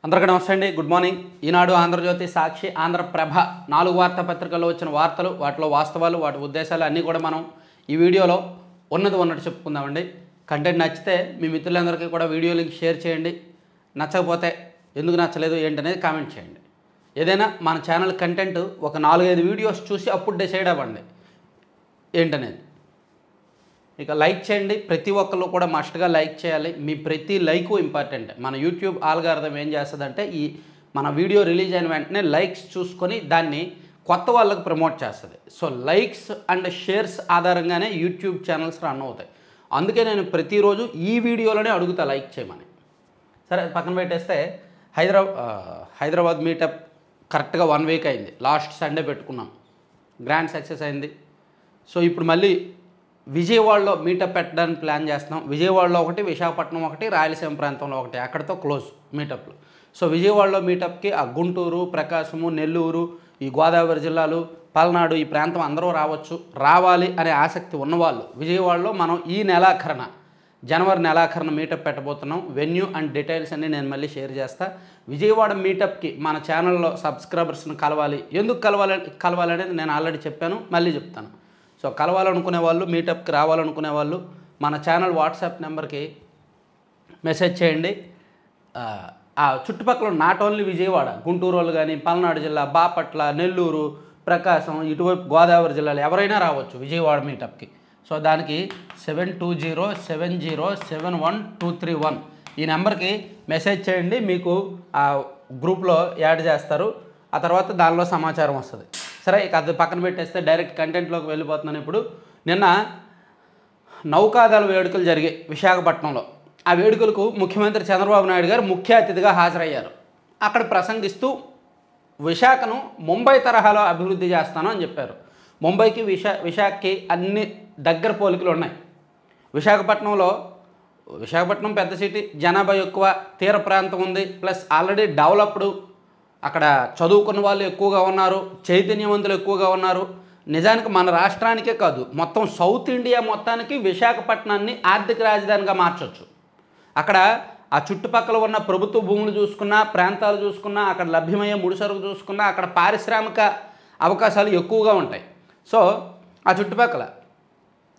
అందరికీ నమస్తే అండి. Good morning. ఈనాడు, ఆంధ్రజ్యోతి, సాక్షి, ఆంధ్రప్రభ 4 వార్తాపత్రికల్లో వచ్చిన వార్తలు, వాటిలో వాస్తవాలు, వాటి ఉద్దేశాలు అన్నీ కూడా మనం ఈ వీడియోలో ఉన్నట్టు చెప్పుకుందామండి. కంటెంట్ నచ్చితే మీ మిత్రులందరికీ కూడా వీడియో లింక్ షేర్ చేయండి. నచ్చకపోతే ఎందుకు నచ్చలేదు ఏంటనేది కామెంట్ చేయండి. ఏదైనా మన ఛానల్ కంటెంట్ ఒక 4-5 వీడియోస్ చూసి అప్పుడు డిసైడ్ అవ్వండి ఏంటనేది. ఇక లైక్ చేయండి. ప్రతి ఒక్కళ్ళు కూడా మస్ట్గా లైక్ చేయాలి. మీ ప్రతి లైకు ఇంపార్టెంట్. మన యూట్యూబ్ ఆల్గారిథం ఏం చేస్తుందంటే మన వీడియో రిలీజ్ అయిన వెంటనే లైక్స్ చూసుకొని దాన్ని కొత్త వాళ్ళకి ప్రమోట్ చేస్తుంది. సో లైక్స్ అండ్ షేర్స్ ఆధారంగానే యూట్యూబ్ ఛానల్స్ రన్ అవుతాయి. అందుకే నేను ప్రతిరోజు ఈ వీడియోలోనే అడుగుతా లైక్ చేయమని. సరే, పక్కన పెట్టేస్తే హైదరాబాద్ మీటప్ కరెక్ట్గా 1 వీక్ అయింది. లాస్ట్ సండే పెట్టుకున్నాం, గ్రాండ్ సక్సెస్ అయింది. సో ఇప్పుడు మళ్ళీ విజయవాడలో మీటప్ పెట్టడానికి ప్లాన్ చేస్తున్నాం. విజయవాడలో ఒకటి, విశాఖపట్నం ఒకటి, రాయలసీమ ప్రాంతంలో ఒకటి, అక్కడితో క్లోజ్ మీటప్లు. సో విజయవాడలో మీటప్కి ఆ గుంటూరు, ప్రకాశము, నెల్లూరు, ఈ గోదావరి జిల్లాలు, పల్నాడు ఈ ప్రాంతం అందరూ రావాలి అనే ఆసక్తి ఉన్నవాళ్ళు విజయవాడలో మనం ఈ నెలాఖరణ జనవరి నెలాఖరణ మీటప్ పెట్టబోతున్నాం. వెన్యూ అండ్ డీటెయిల్స్ అన్నీ నేను మళ్ళీ షేర్ చేస్తా. విజయవాడ మీటప్కి మన ఛానల్లో సబ్స్క్రైబర్స్ని కలవాలి. ఎందుకు కలవాలనేది నేను ఆల్రెడీ చెప్పాను, మళ్ళీ చెప్తాను. సో కలవాలనుకునే వాళ్ళు, మీటప్కి రావాలనుకునే వాళ్ళు మన ఛానల్ వాట్సాప్ నెంబర్కి మెసేజ్ చేయండి. ఆ చుట్టుపక్కల నాట్ ఓన్లీ విజయవాడ, గుంటూరు వాళ్ళు కానీ, పల్నాడు జిల్లా, బాపట్ల, నెల్లూరు, ప్రకాశం, ఇటువైపు గోదావరి జిల్లాలు ఎవరైనా రావచ్చు విజయవాడ మీటప్కి. సో దానికి 7207071231 ఈ నెంబర్కి మెసేజ్ చేయండి. మీకు ఆ గ్రూప్లో యాడ్ చేస్తారు. ఆ తర్వాత దానిలో సమాచారం వస్తుంది. సరే, ఇక అది పక్కన పెట్టేస్తే డైరెక్ట్ కంటెంట్లోకి వెళ్ళిపోతున్నాను. ఇప్పుడు నిన్న నౌకాదళ వేడుకలు జరిగాయి విశాఖపట్నంలో. ఆ వేడుకలకు ముఖ్యమంత్రి చంద్రబాబు నాయుడు గారు ముఖ్య అతిథిగా హాజరయ్యారు. అక్కడ ప్రసంగిస్తూ విశాఖను ముంబై తరహాలో అభివృద్ధి చేస్తాను అని చెప్పారు. ముంబైకి విశాఖకి అన్ని దగ్గర పోలికలు ఉన్నాయి. విశాఖపట్నం పెద్ద సిటీ, జనాభా ఎక్కువ, తీర ప్రాంతం ఉంది, ప్లస్ ఆల్రెడీ డెవలప్డ్, అక్కడ చదువుకున్న వాళ్ళు ఎక్కువగా ఉన్నారు, చైతన్యవంతులు ఎక్కువగా ఉన్నారు. నిజానికి మన రాష్ట్రానికే కాదు, మొత్తం సౌత్ ఇండియా మొత్తానికి విశాఖపట్నాన్ని ఆర్థిక రాజధానిగా మార్చవచ్చు. అక్కడ ఆ చుట్టుపక్కల ఉన్న ప్రభుత్వ భూములు చూసుకున్నా, ప్రాంతాలు చూసుకున్నా, అక్కడ లభ్యమయ్యే ముడిసరుకు చూసుకున్నా, అక్కడ పారిశ్రామిక అవకాశాలు ఎక్కువగా ఉంటాయి. సో ఆ చుట్టుపక్కల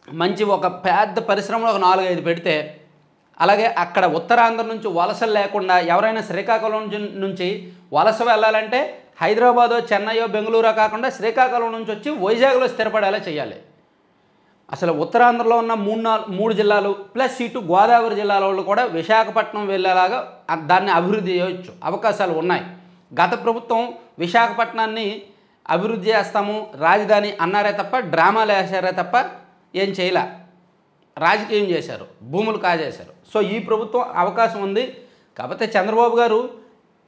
మంచి ఒక పెద్ద పరిశ్రమలో ఒక 4-5 పెడితే, అలాగే అక్కడ ఉత్తరాంధ్ర నుంచి వలసలు లేకుండా ఎవరైనా శ్రీకాకుళం నుంచి వలస వెళ్ళాలంటే హైదరాబాదో, చెన్నైయో, బెంగళూరో కాకుండా శ్రీకాకుళం నుంచి వచ్చి వైజాగ్లో స్థిరపడేలా చేయాలి. అసలు ఉత్తరాంధ్రలో ఉన్న 3 జిల్లాలు ప్లస్ ఇటు గోదావరి జిల్లాల వాళ్ళు కూడా విశాఖపట్నం వెళ్ళేలాగా దాన్ని అభివృద్ధి చేయవచ్చు, అవకాశాలు ఉన్నాయి. గత ప్రభుత్వం విశాఖపట్నాన్ని అభివృద్ధి చేస్తాము, రాజధాని అన్నారే తప్ప, డ్రామాలు వేసారే తప్ప ఏం చేయలే. రాజకీయం చేశారు, భూములు కాజేశారు. సో ఈ ప్రభుత్వం అవకాశం ఉంది. కాకపోతే చంద్రబాబు గారు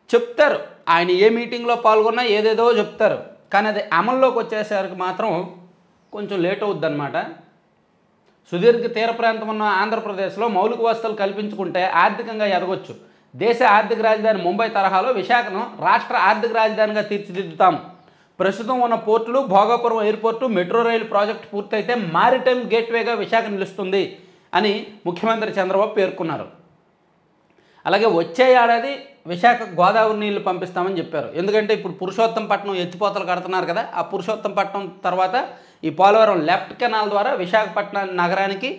చెప్తారు, ఆయన ఏ మీటింగ్లో పాల్గొన్నా ఏదేదో చెప్తారు, కానీ అది అమల్లోకి వచ్చేసరికి మాత్రం కొంచెం లేట్ అవుద్ది అన్నమాట. సుదీర్ఘ తీర ప్రాంతం ఉన్న ఆంధ్రప్రదేశ్లో మౌలిక వసతులు కల్పించుకుంటే ఆర్థికంగా ఎదగొచ్చు. దేశ ఆర్థిక రాజధాని ముంబై తరహాలో విశాఖను రాష్ట్ర ఆర్థిక రాజధానిగా తీర్చిదిద్దుతాం. ప్రస్తుతం ఉన్న పోర్టులు, భోగాపురం ఎయిర్పోర్టు, మెట్రో రైలు ప్రాజెక్టు పూర్తయితే మారిటైమ్ గేట్వేగా విశాఖ నిలుస్తుంది అని ముఖ్యమంత్రి చంద్రబాబు పేర్కొన్నారు. అలాగే వచ్చే ఏడాది విశాఖ గోదావరి నీళ్లు పంపిస్తామని చెప్పారు. ఎందుకంటే ఇప్పుడు పురుషోత్తంపట్నం ఎత్తిపోతలు కడుతున్నారు కదా, ఆ పురుషోత్తంపట్నం తర్వాత ఈ పోలవరం లెఫ్ట్ కెనాల్ ద్వారా విశాఖపట్నం నగరానికి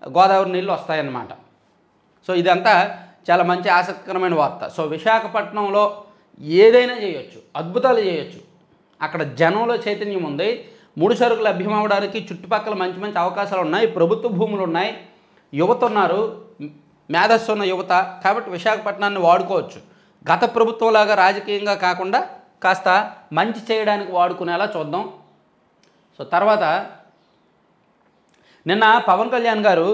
గోదావరి నీళ్ళు వస్తాయన్నమాట. సో ఇదంతా చాలా మంచి ఆసక్తికరమైన వార్త. సో విశాఖపట్నంలో ఏదైనా చేయొచ్చు, అద్భుతాలు చేయొచ్చు. అక్కడ జనంలో చైతన్యం ఉంది, ముడి సరుకు లభ్యమవడానికి చుట్టుపక్కల మంచి మంచి అవకాశాలు ఉన్నాయి, ప్రభుత్వ భూములు ఉన్నాయి, యువత ఉన్నారు, మేధస్సు ఉన్న యువత. కాబట్టి విశాఖపట్నాన్ని వాడుకోవచ్చు. గత ప్రభుత్వంలాగా రాజకీయంగా కాకుండా కాస్త మంచి చేయడానికి వాడుకునేలా చూద్దాం. సో తర్వాత నిన్న పవన్ కళ్యాణ్ గారు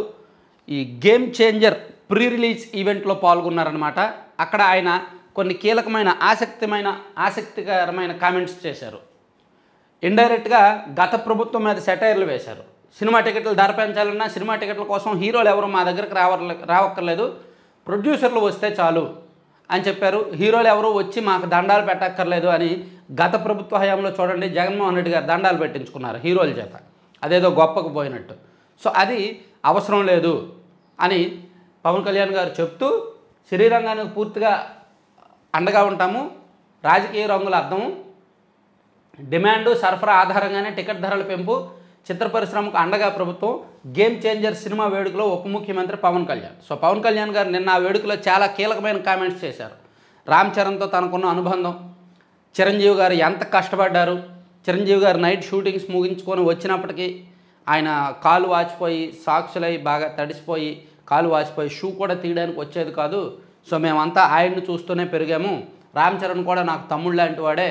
ఈ గేమ్ చేంజర్ ప్రీ రిలీజ్ ఈవెంట్లో పాల్గొన్నారనమాట. అక్కడ ఆయన కొన్ని కీలకమైన ఆసక్తికరమైన కామెంట్స్ చేశారు. ఇండైరెక్ట్గా గత ప్రభుత్వం మీద సెటైర్లు వేశారు. సినిమా టికెట్లు ధర పెంచాలన్నా, సినిమా టికెట్ల కోసం హీరోలు ఎవరు మా దగ్గరకు రావక్కర్లేదు, ప్రొడ్యూసర్లు వస్తే చాలు అని చెప్పారు. హీరోలు ఎవరు వచ్చి మాకు దండాలు పెట్టక్కర్లేదు అని గత ప్రభుత్వ హయాంలో చూడండి, జగన్మోహన్ రెడ్డి గారు దండాలు పెట్టించుకున్నారు హీరోల చేత, అదేదో గొప్పకు పోయినట్టు. సో అది అవసరం లేదు అని పవన్ కళ్యాణ్ గారు చెప్తూ శ్రీరంగానికి పూర్తిగా అండగా ఉంటాము, రాజకీయ రంగుల అర్థము, డిమాండు సరఫరా ఆధారంగానే టికెట్ ధరల పెంపు, చిత్ర పరిశ్రమకు అండగా ప్రభుత్వం, గేమ్ చేంజర్ సినిమా వేడుకలో ఉప ముఖ్యమంత్రి పవన్ కళ్యాణ్. సో పవన్ కళ్యాణ్ గారు నిన్న ఆ వేడుకలో చాలా కీలకమైన కామెంట్స్ చేశారు. రామ్ చరణ్తో తనకున్న అనుబంధం, చిరంజీవి గారు ఎంత కష్టపడ్డారు, చిరంజీవి గారు నైట్ షూటింగ్స్ ముగించుకొని వచ్చినప్పటికీ ఆయన కాలు వాచిపోయి సాక్షులై బాగా తడిసిపోయి కాలు వాచిపోయి షూ కూడా తీయడానికి వచ్చేది కాదు. సో మేమంతా ఆయన్ని చూస్తూనే పెరిగాము. రామ్ చరణ్ కూడా నాకు తమ్ముడు లాంటి వాడే,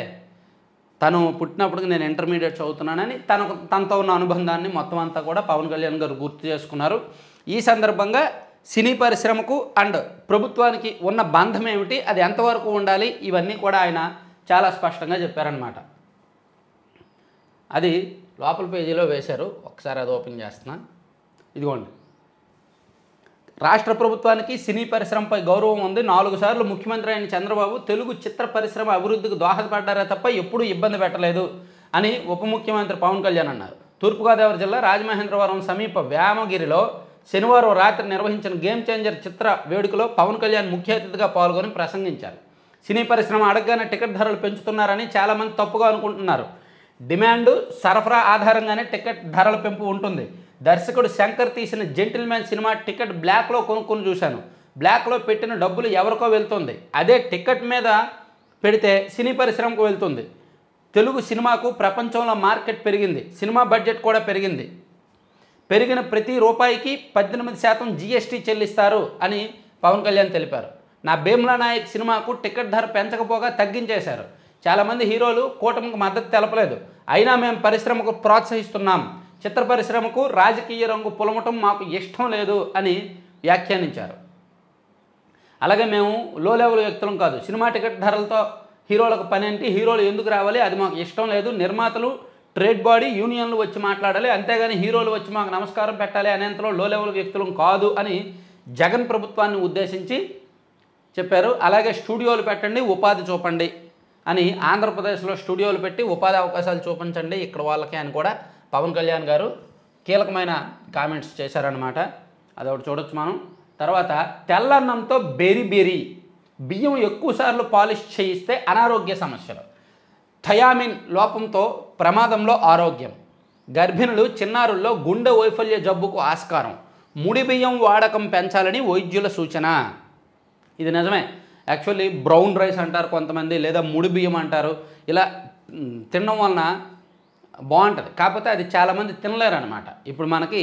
తను పుట్టినప్పటికి నేను ఇంటర్మీడియట్ చదువుతున్నానని తనతో ఉన్న అనుబంధాన్ని మొత్తం అంతా కూడా పవన్ కళ్యాణ్ గారు గుర్తు చేసుకున్నారు. ఈ సందర్భంగా సినీ పరిశ్రమకు అండ్ ప్రభుత్వానికి ఉన్న బంధం ఏమిటి, అది ఎంతవరకు ఉండాలి, ఇవన్నీ కూడా ఆయన చాలా స్పష్టంగా చెప్పారనమాట. అది లోపల పేజీలో వేశారు, ఒకసారి అది ఓపెన్ చేస్తున్నా. ఇదిగోండి, రాష్ట్ర ప్రభుత్వానికి సినీ పరిశ్రమపై గౌరవం ఉంది. 4 సార్లు ముఖ్యమంత్రి అయిన చంద్రబాబు తెలుగు చిత్ర పరిశ్రమ అభివృద్ధికి దోహదపడ్డారే తప్ప ఎప్పుడూ ఇబ్బంది పెట్టలేదు అని ఉప ముఖ్యమంత్రి పవన్ కళ్యాణ్ అన్నారు. తూర్పుగోదావరి జిల్లా రాజమహేంద్రవరం సమీప వేమగిరిలో శనివారం రాత్రి నిర్వహించిన గేమ్ చేంజర్ చిత్ర వేడుకలో పవన్ కళ్యాణ్ ముఖ్య అతిథిగా పాల్గొని ప్రసంగించారు. సినీ పరిశ్రమ అడగగానే టికెట్ ధరలు పెంచుతున్నారని చాలామంది తప్పుగా అనుకుంటున్నారు. డిమాండు సరఫరా ఆధారంగానే టికెట్ ధరల పెంపు ఉంటుంది. దర్శకుడు శంకర్ తీసిన జెంటిల్మెన్ సినిమా టికెట్ బ్లాక్లో కొనుక్కొని చూశాను. బ్లాక్లో పెట్టిన డబ్బులు ఎవరికో వెళ్తుంది, అదే టికెట్ మీద పెడితే సినీ పరిశ్రమకు వెళ్తుంది. తెలుగు సినిమాకు ప్రపంచంలో మార్కెట్ పెరిగింది, సినిమా బడ్జెట్ కూడా పెరిగింది. పెరిగిన ప్రతి రూపాయికి 18% జీఎస్టీ చెల్లిస్తారు అని పవన్ కళ్యాణ్ తెలిపారు. నా భీమ్లా నాయక్ సినిమాకు టికెట్ ధర పెంచకపోగా తగ్గించేశారు. చాలామంది హీరోలు కూటమికి మద్దతు తెలపలేదు, అయినా మేము పరిశ్రమకు ప్రోత్సహిస్తున్నాం. చిత్ర పరిశ్రమకు రాజకీయ రంగు పులమటం మాకు ఇష్టం లేదు అని వ్యాఖ్యానించారు. అలాగే మేము లో లెవెల్ వ్యక్తులం కాదు, సినిమా టికెట్ ధరలతో హీరోలకు పని ఏంటి, హీరోలు ఎందుకు రావాలి, అది మాకు ఇష్టం లేదు. నిర్మాతలు, ట్రేడ్ బాడీ, యూనియన్లు వచ్చి మాట్లాడాలి, అంతేగాని హీరోలు వచ్చి మాకు నమస్కారం పెట్టాలి అనేంతలో లో లెవెల్ వ్యక్తులం కాదు అని జగన్ ప్రభుత్వాన్ని ఉద్దేశించి చెప్పారు. అలాగే స్టూడియోలు పెట్టండి, ఉపాధి చూపండి అని ఆంధ్రప్రదేశ్లో స్టూడియోలు పెట్టి ఉపాధి అవకాశాలు చూపించండి ఇక్కడ వాళ్ళకి అని కూడా పవన్ కళ్యాణ్ గారు కీలకమైన కామెంట్స్ చేశారనమాట. అదొకటి చూడొచ్చు మనం. తర్వాత తెల్లన్నంతో బెరి బియ్యం ఎక్కువసార్లు పాలిష్ చేయిస్తే అనారోగ్య సమస్యలు, థయామిన్ లోపంతో ప్రమాదంలో ఆరోగ్యం, గర్భిణులు చిన్నారుల్లో గుండె వైఫల్య జబ్బుకు ఆస్కారం, ముడి బియ్యం వాడకం పెంచాలని వైద్యుల సూచన. ఇది నిజమే. యాక్చువల్లీ బ్రౌన్ రైస్ అంటారు కొంతమంది, లేదా ముడి బియ్యం అంటారు. ఇలా తినడం వలన బాగుంటుంది, కాకపోతే అది చాలామంది తినలేరు అనమాట. ఇప్పుడు మనకి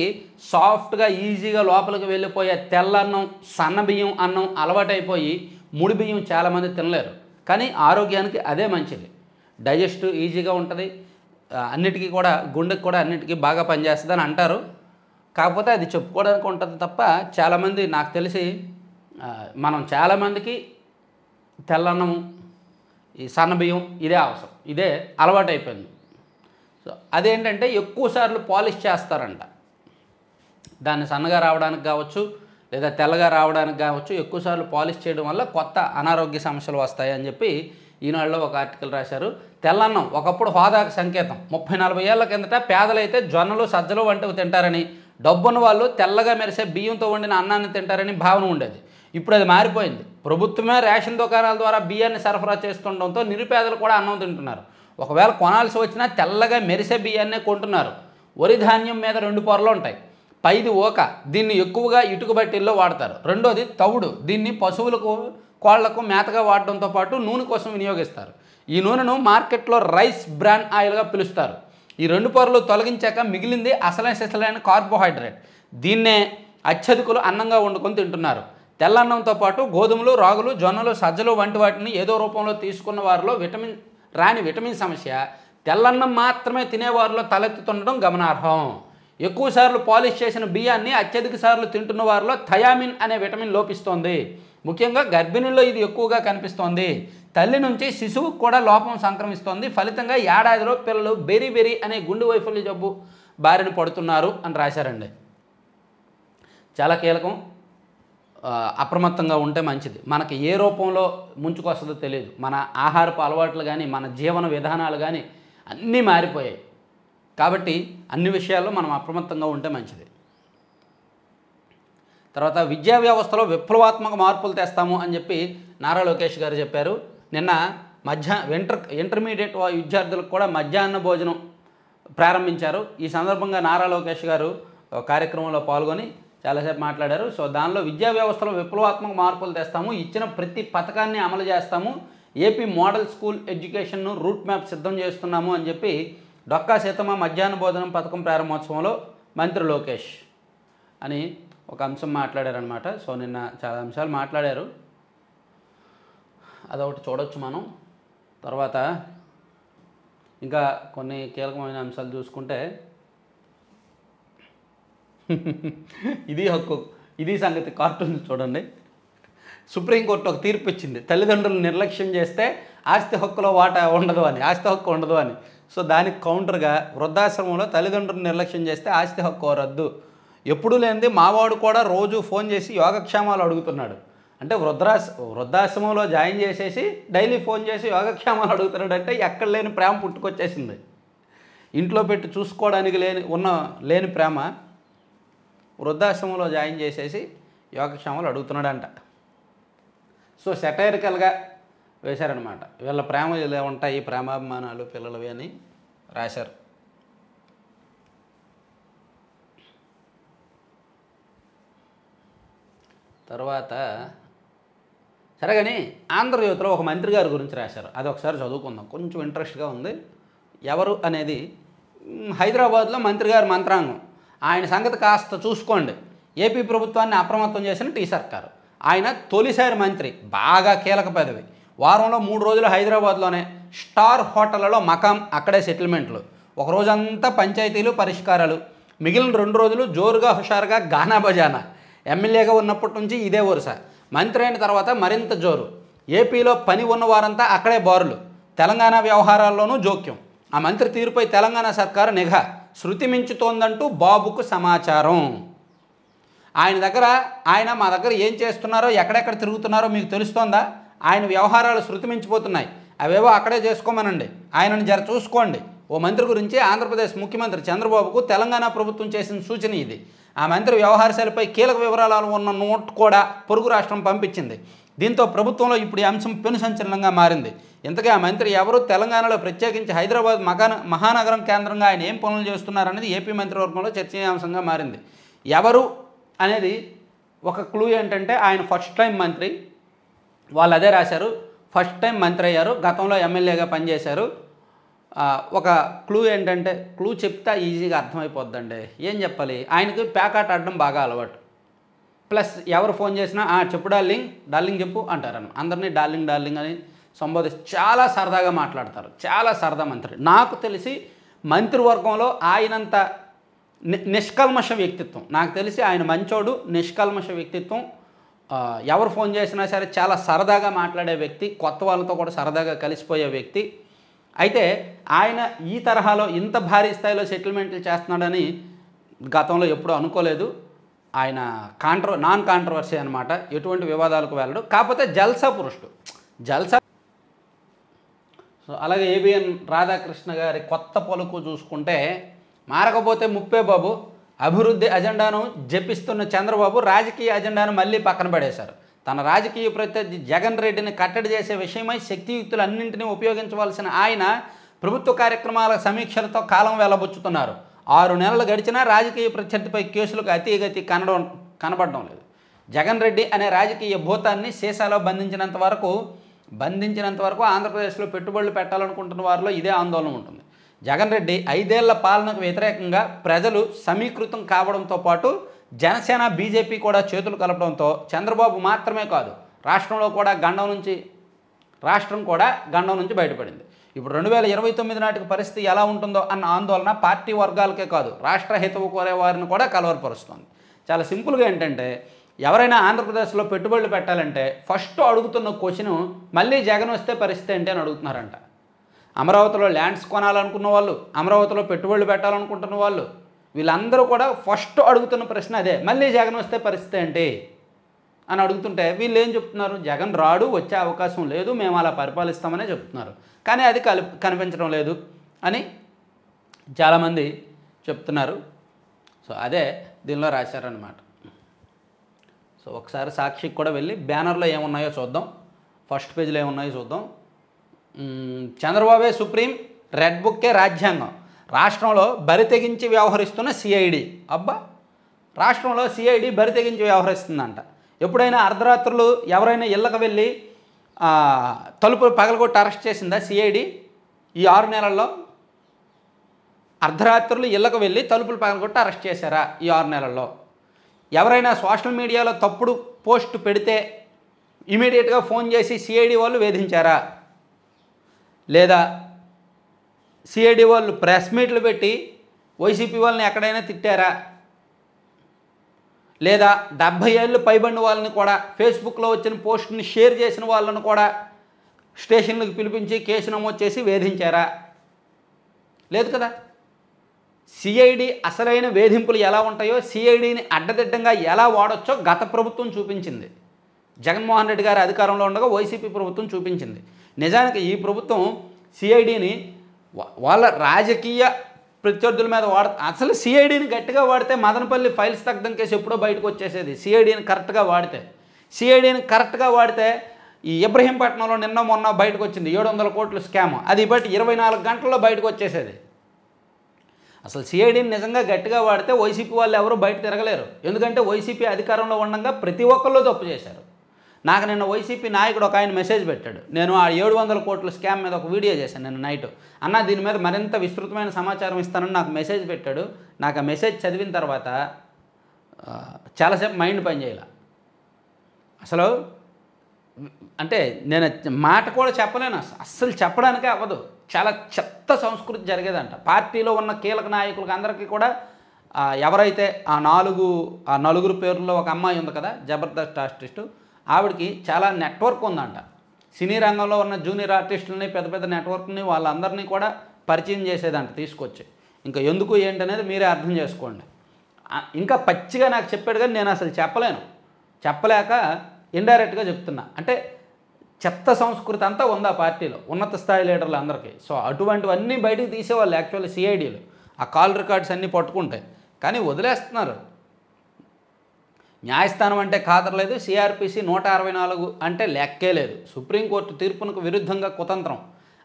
సాఫ్ట్గా ఈజీగా లోపలికి వెళ్ళిపోయే తెల్లన్నం, సన్న బియ్యం అన్నం అలవాటైపోయి ముడి బియ్యం చాలామంది తినలేరు. కానీ ఆరోగ్యానికి అదే మంచిది, డైజెస్ట్ ఈజీగా ఉంటుంది, అన్నిటికీ కూడా గుండెకి కూడా అన్నిటికీ బాగా పనిచేస్తుంది అని అంటారు. కాకపోతే అది చెప్పుకోవడానికి ఉంటుంది తప్ప చాలామంది, నాకు తెలిసి మనం చాలామందికి తెల్లన్నము, ఈ సన్న బియ్యం ఇదే అవసరం, ఇదే అలవాటు అయిపోయింది. సో అదేంటంటే ఎక్కువసార్లు పాలిష్ చేస్తారంట. దాన్ని సన్నగా రావడానికి కావచ్చు, లేదా తెల్లగా రావడానికి కావచ్చు, ఎక్కువసార్లు పాలిష్ చేయడం వల్ల కొత్త అనారోగ్య సమస్యలు వస్తాయి అని చెప్పి ఈనాడులో ఒక ఆర్టికల్ రాశారు. తెల్లన్నం ఒకప్పుడు హోదాకు సంకేతం. 30-40 ఏళ్ల కిందట పేదలైతే జొన్నలు, సజ్జలు వంటివి తింటారని, డబ్బున్న వాళ్ళు తెల్లగా మెరిసే బియ్యంతో వండిన అన్నాన్ని తింటారని భావన ఉండేది. ఇప్పుడు అది మారిపోయింది. ప్రభుత్వమే రేషన్ దుకాణాల ద్వారా బియ్యాన్ని సరఫరా చేస్తుండడంతో నిరుపేదలు కూడా అన్నం తింటున్నారు. ఒకవేళ కొనాల్సి వచ్చినా తెల్లగా మెరిసే బియ్యాన్నే కొంటున్నారు. వరి ధాన్యం మీద 2 పొరలు ఉంటాయి. పైది ఓక, దీన్ని ఎక్కువగా ఇటుక బట్టీల్లో వాడతారు. రెండోది తవుడు, దీన్ని పశువులకు, కోళ్లకు మేతగా వాడడంతో పాటు నూనె కోసం వినియోగిస్తారు. ఈ నూనెను మార్కెట్లో రైస్ బ్రాన్ ఆయిల్గా పిలుస్తారు. ఈ 2 పొరలు తొలగించాక మిగిలింది అసలైన కార్బోహైడ్రేట్. దీన్నే అత్యధికులు అన్నంగా వండుకొని తింటున్నారు. తెల్లన్నంతో పాటు గోధుమలు, రాగులు, జొన్నలు, సజ్జలు వంటి వాటిని ఏదో రూపంలో తీసుకున్న వారిలో విటమిన్ సమస్య తెల్లన్నం మాత్రమే తినేవారిలో తలెత్తుతుండడం గమనార్హం. ఎక్కువసార్లు పాలిష్ చేసిన బియ్యాన్ని అత్యధిక సార్లు తింటున్న వారిలో థయామిన్ అనే విటమిన్ లోపిస్తోంది. ముఖ్యంగా గర్భిణుల్లో ఇది ఎక్కువగా కనిపిస్తోంది. తల్లి నుంచి శిశువుకు కూడా లోపం సంక్రమిస్తోంది. ఫలితంగా ఏడాదిలో పిల్లలు బెరి అనే గుండె వైఫల్య జబ్బు బారిన పడుతున్నారు అని రాశారండి. చాలా కీలకం. అప్రమత్తంగా ఉంటే మంచిది. మనకి ఏ రూపంలో ముంచుకొస్తుందో తెలియదు. మన ఆహారపు అలవాట్లు కానీ, మన జీవన విధానాలు కానీ అన్నీ మారిపోయాయి. కాబట్టి అన్ని విషయాల్లో మనం అప్రమత్తంగా ఉంటే మంచిది. తర్వాత విద్యా వ్యవస్థలో విప్లవాత్మక మార్పులు తెస్తాము అని చెప్పి నారా లోకేష్ గారు చెప్పారు. నిన్న ఇంటర్మీడియట్ విద్యార్థులకు కూడా మధ్యాహ్న భోజనం ప్రారంభించారు. ఈ సందర్భంగా నారా లోకేష్ గారు కార్యక్రమంలో పాల్గొని చాలాసేపు మాట్లాడారు. సో దానిలో విద్యా వ్యవస్థలో విప్లవాత్మక మార్పులు తెస్తాము, ఇచ్చిన ప్రతి పథకాన్ని అమలు చేస్తాము, ఏపీ మోడల్ స్కూల్ ఎడ్యుకేషన్ను రూట్ మ్యాప్ సిద్ధం చేస్తున్నాము అని చెప్పి డొక్కా సీతమ్మ మధ్యాహ్న భోజనం పథకం ప్రారంభోత్సవంలో మంత్రి లోకేష్ అని ఒక అంశం మాట్లాడారనమాట. సో నిన్న చాలా అంశాలు మాట్లాడారు, అదొకటి చూడొచ్చు మనం. తర్వాత ఇంకా కొన్ని కీలకమైన అంశాలు చూసుకుంటే ఇది హక్కు, ఇది సంగతి. కార్టూన్ చూడండి. సుప్రీంకోర్టు ఒక తీర్పు ఇచ్చింది, తల్లిదండ్రులు నిర్లక్ష్యం చేస్తే ఆస్తి హక్కులో వాటా ఉండదు అని, ఆస్తి హక్కు ఉండదు అని. సో దానికి కౌంటర్గా వృద్ధాశ్రమంలో తల్లిదండ్రులు నిర్లక్ష్యం చేస్తే ఆస్తి హక్కు రద్దు. ఎప్పుడు లేనిది మావాడు కూడా రోజు ఫోన్ చేసి యోగక్షేమాలు అడుగుతున్నాడు. అంటే వృద్ధాశ్రమంలో జాయిన్ చేసేసి డైలీ ఫోన్ చేసి యోగక్షేమాలు అడుగుతున్నాడు. అంటే ఎక్కడ లేని ప్రేమ పుట్టుకొచ్చేసింది. ఇంట్లో పెట్టి చూసుకోవడానికి లేని ప్రేమ వృద్ధాశ్రమంలో జాయిన్ చేసేసి యోగక్షేమాలు అడుగుతున్నాడంట. సో సెటైరికల్గా వేశారనమాట. వీళ్ళ ప్రేమ ఇలా ఉంటాయి, ప్రేమాభిమానాలు పిల్లలవి అని రాశారు. తర్వాత సరే కానీ ఆంధ్రజ్యోతిలో ఒక మంత్రి గారి గురించి రాశారు, అది ఒకసారి చదువుకుందాం, కొంచెం ఇంట్రెస్ట్గా ఉంది. ఎవరు అనేది హైదరాబాద్లో మంత్రి గారి మంత్రాంగం, ఆయన సంగతి కాస్త చూసుకోండి. ఏపీ ప్రభుత్వాన్ని అప్రమత్తం చేసిన టీ సర్కారు. ఆయన తొలిసారి మంత్రి, బాగా కీలక పదవి. వారంలో 3 రోజులు హైదరాబాద్లోనే స్టార్ హోటళ్లలో మకాం, అక్కడే సెటిల్మెంట్లు. ఒక రోజంతా పంచాయతీలు పరిష్కారాలు, మిగిలిన 2 రోజులు జోరుగా హుషారుగా గానా బజానా. ఎమ్మెల్యేగా ఉన్నప్పటి నుంచి ఇదే వరుస, మంత్రి అయిన తర్వాత మరింత జోరు. ఏపీలో పని ఉన్న వారంతా అక్కడే బారులు. తెలంగాణ వ్యవహారాల్లోనూ జోక్యం. ఆ మంత్రి తీరుపై తెలంగాణ సర్కారు నిఘా, శృతి మించుతోందంటూ బాబుకు సమాచారం. ఆయన మా దగ్గర ఏం చేస్తున్నారో, ఎక్కడెక్కడ తిరుగుతున్నారో మీకు తెలుస్తోందా? ఆయన వ్యవహారాలు శృతి మించిపోతున్నాయి, అవేవో అక్కడే చేసుకోమనండి, ఆయనను జర చూసుకోండి. ఓ మంత్రి గురించి ఆంధ్రప్రదేశ్ ముఖ్యమంత్రి చంద్రబాబుకు తెలంగాణ ప్రభుత్వం చేసిన సూచన ఇది. ఆ మంత్రి వ్యవహారశైలిపై కీలక వివరాలు ఉన్న నోట్ కూడా పొరుగు రాష్ట్రం పంపించింది. దీంతో ప్రభుత్వంలో ఇప్పుడు ఈ అంశం పెను సంచలనంగా మారింది. ఇంతకీ ఆ మంత్రి ఎవరు? తెలంగాణలో ప్రత్యేకించి హైదరాబాద్ మహానగరం కేంద్రంగా ఆయన ఏం పనులు చేస్తున్నారనేది ఏపీ మంత్రివర్గంలో చర్చనీయాంశంగా మారింది. ఎవరు అనేది ఒక క్లూ ఏంటంటే ఆయన ఫస్ట్ టైం మంత్రి. వాళ్ళు అదే రాశారు, ఫస్ట్ టైం మంత్రి అయ్యారు, గతంలో ఎమ్మెల్యేగా పనిచేశారు. ఒక క్లూ ఏంటంటే, క్లూ చెప్తే ఈజీగా అర్థమైపోద్దండి. ఏం చెప్పాలి, ఆయనకి ప్యాకాట్ ఆడడం బాగా అలవాటు. ప్లస్ ఎవరు ఫోన్ చేసినా చెప్పు డార్లింగ్ చెప్పు అంటారు. అందరినీ డార్లింగ్ అని సంబోధిస్తే చాలా సరదాగా మాట్లాడతారు, చాలా సరదా మంత్రి. నాకు తెలిసి మంత్రివర్గంలో ఆయనంత నిష్కల్మష వ్యక్తిత్వం, నాకు తెలిసి ఆయన మంచోడు, నిష్కల్మష వ్యక్తిత్వం. ఎవరు ఫోన్ చేసినా సరే చాలా సరదాగా మాట్లాడే వ్యక్తి, కొత్త వాళ్ళతో కూడా సరదాగా కలిసిపోయే వ్యక్తి. అయితే ఆయన ఈ తరహాలో ఇంత భారీ స్థాయిలో సెటిల్మెంట్లు చేస్తున్నాడని గతంలో ఎప్పుడూ అనుకోలేదు. ఆయన నాన్ కాంట్రవర్సీ అనమాట, ఎటువంటి వివాదాలకు వెళ్ళడు. కాకపోతే జల్సా పురుషుడు, జల్సా. సో అలాగే ఏబిఎన్ రాధాకృష్ణ గారి కొత్త పలుకు చూసుకుంటే, మారకపోతే ముప్పే బాబు, అభివృద్ధి అజెండాను జపిస్తున్న చంద్రబాబు రాజకీయ అజెండాను మళ్ళీ పక్కన పడేశారు. తన రాజకీయ ప్రత్యర్థి జగన్ రెడ్డిని కట్టడి చేసే విషయమై శక్తియుక్తులన్నింటినీ ఉపయోగించవలసిన ఆయన ప్రభుత్వ కార్యక్రమాల సమీక్షలతో కాలం వెళ్లబుచ్చుతున్నారు. 6 నెలలు గడిచినా రాజకీయ ప్రత్యర్థిపై కేసులకు అతిగతి కనబడడం లేదు. జగన్ రెడ్డి అనే రాజకీయ భూతాన్ని సీసాలో బంధించినంత వరకు ఆంధ్రప్రదేశ్లో పెట్టుబడులు పెట్టాలనుకుంటున్న వారిలో ఇదే ఆందోళన ఉంటుంది. జగన్ రెడ్డి 5 ఏళ్ల పాలనకు వ్యతిరేకంగా ప్రజలు సమీకృతం కావడంతో పాటు జనసేన బీజేపీ కూడా చేతులు కలపడంతో చంద్రబాబు మాత్రమే కాదు, రాష్ట్రం కూడా గండం నుంచి బయటపడింది. ఇప్పుడు 2029 నాటికి పరిస్థితి ఎలా ఉంటుందో అన్న ఆందోళన పార్టీ వర్గాలకే కాదు, రాష్ట్ర హితవు కోరే వారిని కూడా కలవరపరుస్తుంది. చాలా సింపుల్గా ఏంటంటే, ఎవరైనా ఆంధ్రప్రదేశ్లో పెట్టుబడులు పెట్టాలంటే ఫస్ట్ అడుగుతున్న క్వశ్చన్, మళ్ళీ జగన్ వస్తే పరిస్థితి ఏంటి అని అడుగుతున్నారంట. అమరావతిలో ల్యాండ్స్ కొనాలనుకున్న వాళ్ళు, అమరావతిలో పెట్టుబడులు పెట్టాలనుకుంటున్న వాళ్ళు, వీళ్ళందరూ కూడా ఫస్ట్ అడుగుతున్న ప్రశ్న అదే, మళ్ళీ జగన్ వస్తే పరిస్థితి ఏంటి అని అడుగుతుంటే వీళ్ళు ఏం చెప్తున్నారు? జగన్ రాడు, వచ్చే అవకాశం లేదు, మేము అలా పరిపాలిస్తామనే చెప్తున్నారు. కానీ అది కనిపించడం లేదు అని చాలామంది చెప్తున్నారు. సో అదే దీనిలో రాశారనమాట. సో ఒకసారి సాక్షికి కూడా వెళ్ళి బ్యానర్లో ఏమున్నాయో చూద్దాం. ఫస్ట్ పేజీలో ఏమున్నాయో చూద్దాం. చంద్రబాబే సుప్రీం, రెడ్ బుక్కే రాజ్యాంగం, రాష్ట్రంలో బరితెగించి వ్యవహరిస్తున్న సిఐడి. అబ్బా, రాష్ట్రంలో సిఐడి బరితెగించి వ్యవహరిస్తుందంట. ఎప్పుడైనా అర్ధరాత్రులు ఎవరైనా ఇళ్ళకి వెళ్ళి తలుపులు పగలగొట్టి అరెస్ట్ చేసిందా సిఐడి? ఈ 6 నెలల్లో అర్ధరాత్రులు ఇళ్ళకు వెళ్ళి తలుపులు పగలగొట్టి అరెస్ట్ చేశారా ఈ 6 నెలల్లో? ఎవరైనా సోషల్ మీడియాలో తప్పుడు పోస్ట్ పెడితే ఇమీడియట్గా ఫోన్ చేసి సిఐడి వాళ్ళు వేధించారా? లేదా సిఐడి వాళ్ళు ప్రెస్ మీట్లు పెట్టి వైసీపీ వాళ్ళని ఎక్కడైనా తిట్టారా? లేదా 70 ఏళ్ళు పైబడిన వాళ్ళని కూడా ఫేస్బుక్లో వచ్చిన పోస్ట్ని షేర్ చేసిన వాళ్ళను కూడా స్టేషన్లకు పిలిపించి కేసు నమోదు చేసి వేధించారా? లేదు కదా. సిఐడి అసలైన వేధింపులు ఎలా ఉంటాయో, సిఐడిని అడ్డదిడ్డంగా ఎలా వాడొచ్చో గత ప్రభుత్వం చూపించింది. జగన్మోహన్ రెడ్డి గారి అధికారంలో ఉండగా వైసీపీ ప్రభుత్వం చూపించింది. నిజానికి ఈ ప్రభుత్వం సిఐడిని వాళ్ళ రాజకీయ ప్రత్యర్థుల మీద అసలు సిఐడిని గట్టిగా వాడితే మదనపల్లి ఫైల్స్ తగ్గడం కేసు ఎప్పుడో బయటకు వచ్చేసేది. సిఐడిని కరెక్ట్గా వాడితే ఈ ఇబ్రహీంపట్నంలో నిన్న మొన్న బయటకు వచ్చింది 700 కోట్ల స్కామ్. అది బట్టి 24 గంటల్లో బయటకు వచ్చేసేది. అసలు సిఐడిని నిజంగా గట్టిగా వాడితే వైసీపీ వాళ్ళు ఎవరూ బయట తిరగలేరు. ఎందుకంటే వైసీపీ అధికారంలో ఉండగా ప్రతి ఒక్కళ్ళు తప్పు చేశారు. నాకు నిన్న వైసీపీ నాయకుడు ఒక ఆయన మెసేజ్ పెట్టాడు. నేను ఆ 700 కోట్ల స్కామ్ మీద ఒక వీడియో చేశాను నిన్న నైట్. అన్న దీని మీద మరింత విస్తృతమైన సమాచారం ఇస్తానని నాకు మెసేజ్ పెట్టాడు. నాకు ఆ మెసేజ్ చదివిన తర్వాత చాలాసేపు మైండ్ పనిచేయాల. అసలు అంటే నేను మాట కూడా చెప్పలేను, అస్సలు చెప్పడానికే అవ్వదు. చాలా చెత్త సంస్కృతి జరిగేదంట. పార్టీలో ఉన్న కీలక నాయకులకు అందరికీ కూడా ఎవరైతే ఆ నలుగురు పేర్లలో ఒక అమ్మాయి ఉంది కదా, జబర్దస్త్ ఆర్టిస్టు, ఆవిడకి చాలా నెట్వర్క్ ఉందంట. సినీ రంగంలో ఉన్న జూనియర్ ఆర్టిస్టులని, పెద్ద పెద్ద నెట్వర్క్ని, వాళ్ళందరినీ కూడా పరిచయం చేసేదంట తీసుకొచ్చి. ఇంకా ఎందుకు ఏంటనేది మీరే అర్థం చేసుకోండి. ఇంకా పచ్చిగా నాకు చెప్పాడు కానీ నేను అసలు చెప్పలేక ఇండైరెక్ట్గా చెప్తున్నా. అంటే చెత్త సంస్కృతి అంతా ఉంది ఆ పార్టీలో ఉన్నత స్థాయి లీడర్లు అందరికీ. సో అటువంటివన్నీ బయటకు తీసేవాళ్ళు యాక్చువల్లీ సిఐడీలు. ఆ కాల్ రికార్డ్స్ అన్నీ పట్టుకుంటాయి కానీ వదిలేస్తున్నారు. న్యాయస్థానం అంటే ఖాతరలేదు, సిఆర్పిసి 164 అంటే లెక్కే లేదు. సుప్రీంకోర్టు తీర్పునకు విరుద్ధంగా కుతంత్రం,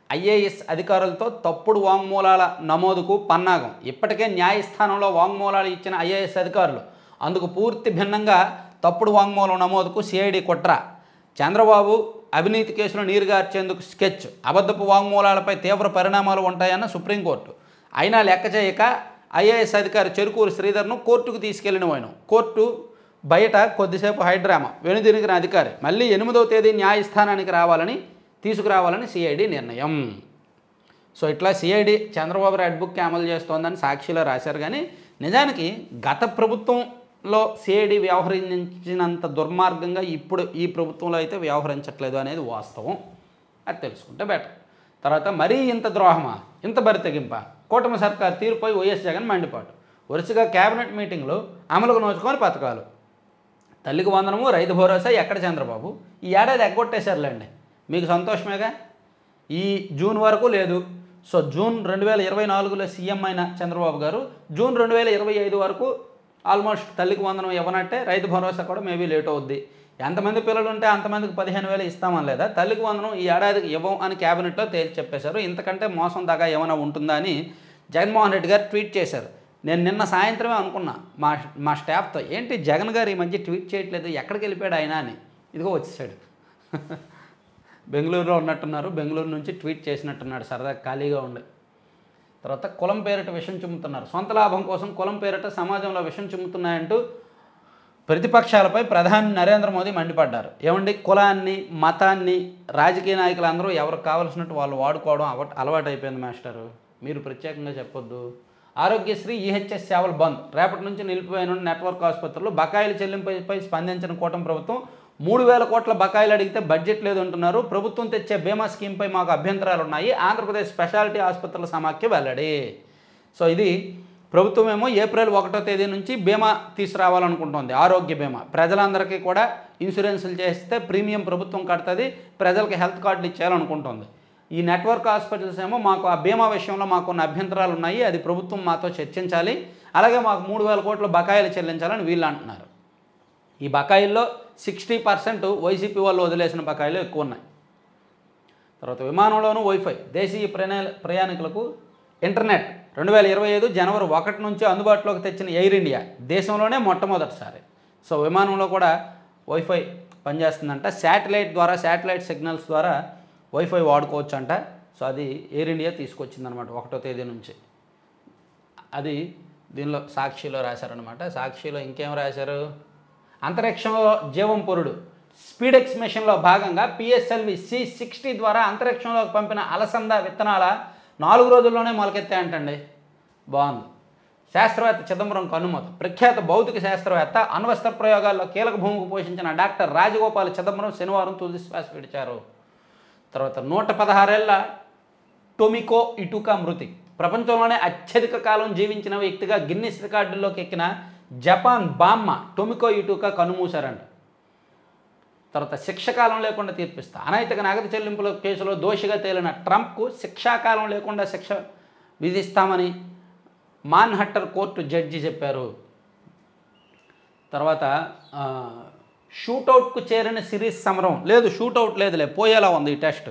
ఐఏఎస్ అధికారులతో తప్పుడు వాంగ్మూలాల నమోదుకు పన్నాగం. ఇప్పటికే న్యాయస్థానంలో వాంగ్మూలాలు ఇచ్చిన ఐఏఎస్ అధికారులు అందుకు పూర్తి భిన్నంగా తప్పుడు వాంగ్మూలం నమోదుకు సిఐడి కుట్ర. చంద్రబాబు అవినీతి కేసులో నీరుగార్చేందుకు స్కెచ్, అబద్ధపు వాంగ్మూలాలపై తీవ్ర పరిణామాలు ఉంటాయన్న సుప్రీంకోర్టు. అయినా లెక్క చేయక ఐఏఎస్ అధికారి చెరుకూరు శ్రీధర్ను కోర్టుకు తీసుకెళ్లిన పోయిన. కోర్టు బయట కొద్దిసేపు హైడ్రామా, వెనుదిరిగిన అధికారి మళ్ళీ 8వ తేదీ న్యాయస్థానానికి తీసుకురావాలని సిఐడి నిర్ణయం. సో ఇట్లా సిఐడి చంద్రబాబు రెడ్ బుక్కి అమలు చేస్తోందని సాక్షిలో రాశారు. కానీ నిజానికి గత ప్రభుత్వంలో సిఐడి వ్యవహరించినంత దుర్మార్గంగా ఇప్పుడు ఈ ప్రభుత్వంలో అయితే వ్యవహరించట్లేదు అనేది వాస్తవం. అది తెలుసుకుంటే బెటర్. తర్వాత మరీ ఇంత ద్రోహమా, ఇంత బరితెగింప, కూటమి సర్కార్ తీరుపై వైఎస్ జగన్ మండిపాటు. వరుసగా కేబినెట్ మీటింగ్లు, అమలుకు నోచుకొని పథకాలు, తల్లికి వందనము, రైతు భరోసా, ఎక్కడ చంద్రబాబు? ఈ ఏడాది ఎగ్గొట్టేశారులేండి, మీకు సంతోషమేగా. ఈ జూన్ వరకు లేదు. సో జూన్ 2024లో సీఎం అయిన చంద్రబాబు గారు జూన్ 2025 వరకు ఆల్మోస్ట్ తల్లికి వందనం ఇవ్వనట్టే. రైతు భరోసా కూడా మేబీ లేట్ అవుద్ది. ఎంతమంది పిల్లలు ఉంటే అంతమందికి 15,000 ఇస్తామని లేదా, తల్లికి వందనం ఈ ఏడాదికి ఇవ్వం అని క్యాబినెట్లో తేల్చి చెప్పేశారు. ఇంతకంటే మోసం దాకా ఏమైనా ఉంటుందా అని జగన్మోహన్ రెడ్డి గారు ట్వీట్ చేశారు. నేను నిన్న సాయంత్రమే అనుకున్నా మా స్టాఫ్తో, ఏంటి జగన్ గారు ఈ మధ్య ట్వీట్ చేయట్లేదు, ఎక్కడికి వెళ్ళిపోయాడు ఆయన అని. ఇదిగో వచ్చేసాడు. బెంగళూరులో ఉన్నట్టున్నారు, బెంగళూరు నుంచి ట్వీట్ చేసినట్టున్నాడు సరదా ఖాళీగా ఉండి. తర్వాత కులం పేరిట విషం చిమ్ముతున్నారు, సొంత లాభం కోసం కులం పేరిట సమాజంలో విషం చిమ్ముతున్నాయంటూ ప్రతిపక్షాలపై ప్రధాని నరేంద్ర మోదీ మండిపడ్డారు. ఏమండి, కులాన్ని, మతాన్ని రాజకీయ నాయకులు అందరూ ఎవరికి కావాల్సినట్టు వాళ్ళు వాడుకోవడం అలవాటు అయిపోయింది మాస్టరు, మీరు ప్రత్యేకంగా చెప్పొద్దు. ఆరోగ్యశ్రీ, ఈహెచ్ఎస్ సేవలు బంద్, రేపటి నుంచి నిలిపిపోయిన నెట్వర్క్ ఆసుపత్రులు. బకాయిల చెల్లింపుపై స్పందించిన కూటమి ప్రభుత్వం 3,000 కోట్ల బకాయిలు అడిగితే బడ్జెట్ లేదంటున్నారు. ప్రభుత్వం తెచ్చే బీమా స్కీమ్పై మాకు అభ్యంతరాలు ఉన్నాయి. ఆంధ్రప్రదేశ్ స్పెషాలిటీ ఆసుపత్రుల సమాఖ్య వెల్లడి. సో ఇది ప్రభుత్వం ఏమో ఏప్రిల్ 1వ తేదీ నుంచి బీమా తీసుకురావాలనుకుంటుంది, ఆరోగ్య బీమా. ప్రజలందరికీ కూడా ఇన్సూరెన్సులు చేస్తే ప్రీమియం ప్రభుత్వం కడుతుంది, ప్రజలకి హెల్త్ కార్డులు ఇచ్చేయాలనుకుంటుంది. ఈ నెట్వర్క్ హాస్పిటల్స్ ఏమో మాకు ఆ బీమా విషయంలో మాకున్న అభ్యంతరాలు ఉన్నాయి, అది ప్రభుత్వం మాతో చర్చించాలి, అలాగే మాకు 3,000 కోట్ల బకాయిలు చెల్లించాలని వీళ్ళు అంటున్నారు. ఈ బకాయిల్లో 60% వైసీపీ వాళ్ళు వదిలేసిన బకాయిలు ఎక్కువ ఉన్నాయి. తర్వాత విమానంలోనూ వైఫై, దేశీయ ప్రయాణికులకు ఇంటర్నెట్ 2025 జనవరి 1 నుంచి అందుబాటులోకి తెచ్చిన ఎయిర్ ఇండియా దేశంలోనే మొట్టమొదటిసారి. సో విమానంలో కూడా వైఫై పనిచేస్తుందంట. శాటిలైట్ సిగ్నల్స్ ద్వారా వైఫై వాడుకోవచ్చు అంట. సో అది ఎయిర్ ఇండియా తీసుకొచ్చిందనమాట 1వ తేదీ నుంచి. అది దీనిలో సాక్షిలో రాశారనమాట. సాక్షిలో ఇంకేం రాశారు, అంతరిక్షంలో జీవం పొరుడు స్పీడెక్స్ మిషన్లో భాగంగా పిఎస్ఎల్వి C-60 ద్వారా అంతరిక్షంలోకి పంపిన అలసంద విత్తనాల 4 రోజుల్లోనే మొలకెత్తాయంటండి. బాగుంది. శాస్త్రవేత్త చిదంబరం కన్నుమూత. ప్రఖ్యాత భౌతిక శాస్త్రవేత్త, అణ్వస్త్ర ప్రయోగాల్లో కీలక భూమికి పోషించిన డాక్టర్ రాజగోపాల్ చిదంబరం శనివారం తుది శ్వాస విడిచారు. తర్వాత 116 ఏళ్ల టొమికో ఇటుకా మృతి. ప్రపంచంలోనే అత్యధిక కాలం జీవించిన వ్యక్తిగా గిన్నిస్ రికార్డుల్లోకి ఎక్కిన జపాన్ బామ్మ టొమికో ఇటుకా కన్నుమూశారంట. తర్వాత శిక్షాకాలం లేకుండా తీర్పిస్తా. అనైతిక నగదు చెల్లింపుల కేసులో దోషిగా తేలిన ట్రంప్కు శిక్షాకాలం లేకుండా శిక్ష విధిస్తామని మాన్హట్టర్ కోర్టు జడ్జి చెప్పారు. తర్వాత షూటౌట్కు చేరిన సిరీస్ సమరం లేదు, షూటౌట్ లేదులే, పోయేలా ఉంది ఈ టెస్ట్.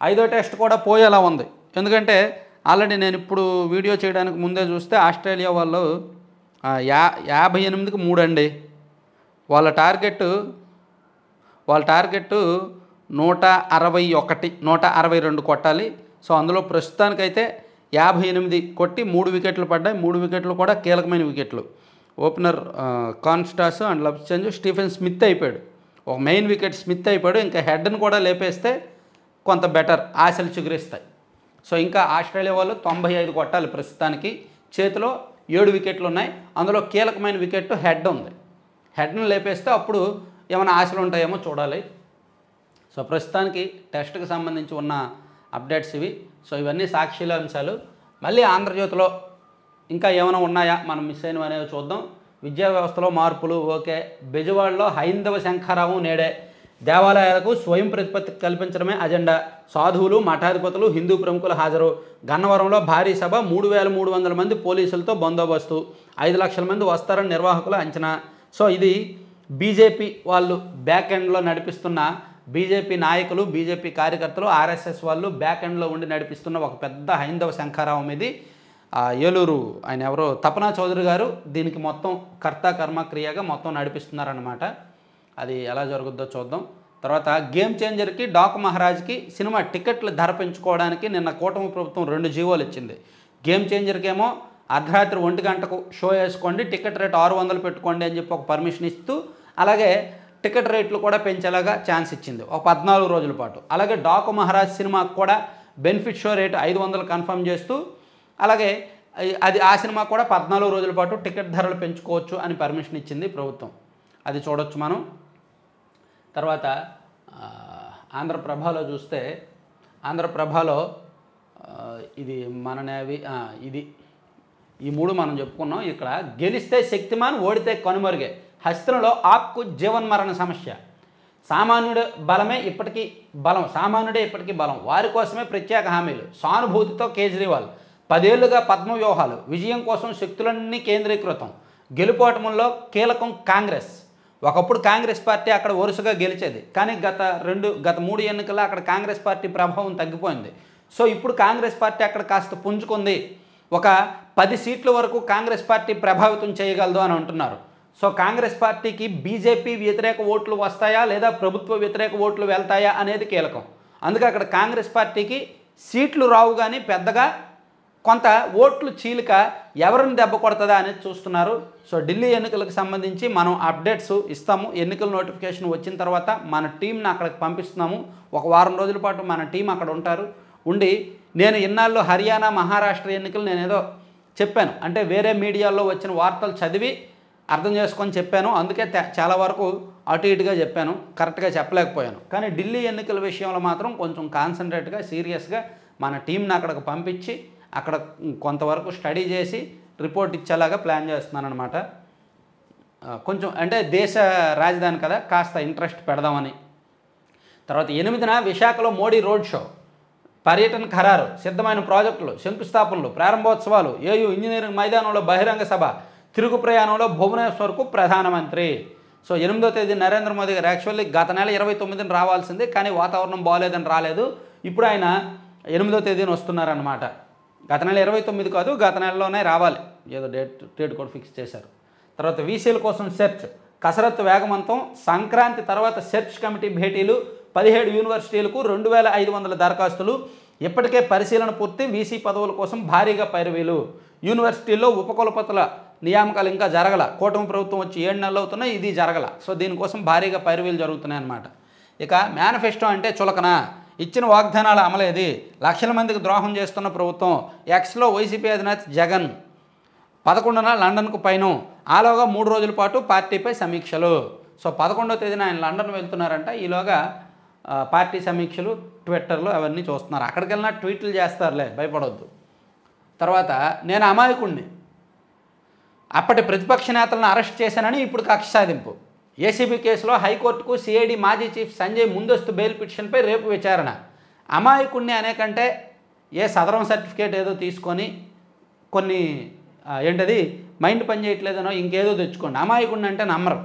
5వ టెస్ట్ కూడా పోయేలా ఉంది. ఎందుకంటే ఆల్రెడీ నేను ఇప్పుడు వీడియో చేయడానికి ముందే చూస్తే ఆస్ట్రేలియా వాళ్ళు 58కి 3 అండి. వాళ్ళ టార్గెట్ 162 కొట్టాలి. సో అందులో ప్రస్తుతానికైతే 58 కొట్టి 3 వికెట్లు పడ్డాయి. 3 వికెట్లు కూడా కీలకమైన వికెట్లు. Opener Konstas and Labuschagne Steven Smith అయిపోయాడు. ఒక మెయిన్ వికెట్ స్మిత్ అయిపోయాడు. ఇంకా హెడ్ని కూడా లేపేస్తే కొంత బెటర్, ఆశలు చిగురిస్తాయి. సో ఇంకా ఆస్ట్రేలియా వాళ్ళు 95 కొట్టాలి. ప్రస్తుతానికి చేతిలో 7 వికెట్లు ఉన్నాయి. అందులో కీలకమైన వికెట్ హెడ్ ఉంది. హెడ్ని లేపేస్తే అప్పుడు ఏమైనా ఆశలు ఉంటాయేమో చూడాలి. సో ప్రస్తుతానికి టెస్ట్కి సంబంధించి ఉన్న అప్డేట్స్ ఇవి. సో ఇవన్నీ సాక్షిలో అంశాలు. మళ్ళీ ఆంధ్రజ్యోతిలో ఇంకా ఏమైనా ఉన్నాయా మనం మిస్ అయినవి అనేవి చూద్దాం. విద్యా వ్యవస్థలో మార్పులు ఓకే. బెజవాడలో హైందవ శంఖారావం నేడే. దేవాలయాలకు స్వయం ప్రతిపత్తి కల్పించడమే అజెండా. సాధువులు, మఠాధిపతులు, హిందూ ప్రముఖులు హాజరు. గన్నవరంలో భారీ సభ, 3300 మంది పోలీసులతో బందోబస్తు. 5 లక్షల మంది వస్తారని నిర్వాహకుల అంచనా. సో ఇది బీజేపీ వాళ్ళు బ్యాక్ ఎండ్లో నడిపిస్తున్న, బీజేపీ నాయకులు, బీజేపీ కార్యకర్తలు, ఆర్ఎస్ఎస్ వాళ్ళు బ్యాక్ ఎండ్లో ఉండి నడిపిస్తున్న ఒక పెద్ద హైందవ శంఖారావం ఇది. ఏలూరు ఆయన ఎవరో తపనా చౌదరి గారు దీనికి మొత్తం కర్త కర్మక్రియగా మొత్తం నడిపిస్తున్నారన్నమాట. అది ఎలా జరుగుద్దో చూద్దాం. తర్వాత గేమ్ చేంజర్కి, డాకు మహారాజ్కి సినిమా టికెట్లు ధర పెంచుకోవడానికి నిన్న కూటమి ప్రభుత్వం 2 జీవోలు ఇచ్చింది. గేమ్ చేంజర్కి ఏమో అర్ధరాత్రి 1 గంటకు షో వేసుకోండి, టికెట్ రేట్ 600 పెట్టుకోండి అని చెప్పి ఒక పర్మిషన్ ఇస్తూ, అలాగే టికెట్ రేట్లు కూడా పెంచేలాగా ఛాన్స్ ఇచ్చింది ఒక 14 రోజుల పాటు. అలాగే డాకు మహారాజ్ సినిమాకు కూడా బెనిఫిట్ షో రేటు 500 కన్ఫర్మ్ చేస్తూ, అలాగే ఆ సినిమా కూడా 14 రోజుల పాటు టికెట్ ధరలు పెంచుకోవచ్చు అని పర్మిషన్ ఇచ్చింది ప్రభుత్వం. అది చూడొచ్చు మనం. తర్వాత ఆంధ్రప్రభలో చూస్తే, ఆంధ్రప్రభలో ఇది మన నేవి, ఇది ఈ 3 మనం చెప్పుకున్నాం. ఇక్కడ గెలిస్తే శక్తిమాన్, ఓడితే కనుమరుగే. హస్తినలో ఆప్కు జీవన్మరణ సమస్య. సామాన్యుడే ఇప్పటికీ బలం. వారి కోసమే ప్రత్యేక హామీలు. సానుభూతితో కేజ్రీవాల్. 10 ఏళ్లుగా పద్మ వ్యూహాలు. విజయం కోసం శక్తులన్నీ కేంద్రీకృతం. గెలుపోటముల్లో కీలకం కాంగ్రెస్. ఒకప్పుడు కాంగ్రెస్ పార్టీ అక్కడ వరుసగా గెలిచేది, కానీ గత 3 ఎన్నికల్లో అక్కడ కాంగ్రెస్ పార్టీ ప్రభావం తగ్గిపోయింది. సో ఇప్పుడు కాంగ్రెస్ పార్టీ అక్కడ కాస్త పుంజుకుంది. ఒక 10 సీట్ల వరకు కాంగ్రెస్ పార్టీ ప్రభావితం చేయగలదు అని అంటున్నారు. సో కాంగ్రెస్ పార్టీకి బీజేపీ వ్యతిరేక ఓట్లు వస్తాయా లేదా ప్రభుత్వ వ్యతిరేక ఓట్లు వెళ్తాయా అనేది కీలకం. అందుకే అక్కడ కాంగ్రెస్ పార్టీకి సీట్లు రావు, కానీ పెద్దగా కొంత ఓట్లు చీలిక ఎవరిని దెబ్బ కొడుతుందా అనేది చూస్తున్నారు. సో ఢిల్లీ ఎన్నికలకు సంబంధించి మనం అప్డేట్స్ ఇస్తాము. ఎన్నికల నోటిఫికేషన్ వచ్చిన తర్వాత మన టీంని అక్కడికి పంపిస్తున్నాము. ఒక వారం రోజుల పాటు మన టీం అక్కడ ఉంటారు. ఉండి నేను ఇన్నాళ్ళు హర్యానా, మహారాష్ట్ర ఎన్నికలు నేనేదో చెప్పాను, అంటే వేరే మీడియాల్లో వచ్చిన వార్తలు చదివి అర్థం చేసుకొని చెప్పాను. అందుకే చాలా వరకు అటు ఇటుగా చెప్పాను, కరెక్ట్గా చెప్పలేకపోయాను. కానీ ఢిల్లీ ఎన్నికల విషయంలో మాత్రం కొంచెం కాన్సన్ట్రేట్గా, సీరియస్గా మన టీంని అక్కడికి పంపించి అక్కడ కొంతవరకు స్టడీ చేసి రిపోర్ట్ ఇచ్చేలాగా ప్లాన్ చేస్తున్నాను అనమాట. కొంచెం అంటే దేశ రాజధాని కదా, కాస్త ఇంట్రెస్ట్ పెడదామని. తర్వాత 8న విశాఖలో మోడీ రోడ్ షో. పర్యటన ఖరారు. సిద్ధమైన ప్రాజెక్టులు, శంకుస్థాపనలు, ప్రారంభోత్సవాలు. ఏయూ ఇంజనీరింగ్ మైదానంలో బహిరంగ సభ. తిరుగు ప్రయాణంలో భువనేశ్వర్కు ప్రధానమంత్రి. సో 8వ తేదీ నరేంద్ర మోదీ గారు యాక్చువల్లీ గత నెల 29న రావాల్సింది, కానీ వాతావరణం బాగోలేదని రాలేదు. ఇప్పుడు ఆయన 8వ తేదీన వస్తున్నారన్నమాట. గత నెల 29 కాదు, గత నెలలోనే రావాలి, ఏదో డేట్ కూడా ఫిక్స్ చేశారు. తర్వాత వీసీల కోసం సెర్చ్ కసరత్తు వేగవంతం. సంక్రాంతి తర్వాత సెర్చ్ కమిటీ భేటీలు. 17 యూనివర్సిటీలకు 2500 దరఖాస్తులు. ఇప్పటికే పరిశీలన పూర్తి. వీసీ పదవుల కోసం భారీగా పైరవీలు. యూనివర్సిటీల్లో ఉపకులపతుల నియామకాలు ఇంకా జరగల. కూటమి ప్రభుత్వం వచ్చి 7 నెలలు అవుతున్నాయి, ఇది జరగల. సో దీనికోసం భారీగా పైరవీలు జరుగుతున్నాయి అన్నమాట. ఇక మేనిఫెస్టో అంటే చులకన. ఇచ్చిన వాగ్దానాల అమలేది. లక్షల మందికి ద్రోహం చేస్తున్న ప్రభుత్వం. ఎక్స్లో వైసీపీ అధినేత జగన్ 11న లండన్కు పయనం. ఆలోగా 3 రోజుల పాటు పార్టీపై సమీక్షలు. సో 11వ తేదీన ఆయన లండన్ వెళ్తున్నారంట. ఈలోగా పార్టీ సమీక్షలు ట్విట్టర్లో అవన్నీ చూస్తున్నారు. అక్కడికి వెళ్ళినా ట్వీట్లు చేస్తారులే, భయపడవద్దు. తర్వాత నేను అమాయకుణ్ణి, అప్పటి ప్రతిపక్ష నేతలను అరెస్ట్ చేశానని ఇప్పుడు కక్ష సాధింపు. ఏసీబీ కేసులో హైకోర్టుకు సిఐడి మాజీ చీఫ్ సంజయ్ ముందస్తు బెయిల్ పిటిషన్పై రేపు విచారణ. అమాయకుణ్ణి అనే కంటే ఏ సదరం సర్టిఫికేట్ ఏదో తీసుకొని కొన్ని ఏంటది మైండ్ పని చేయట్లేదనో ఇంకేదో తెచ్చుకోండి. అమాయకుడిని అంటే నమ్మరు.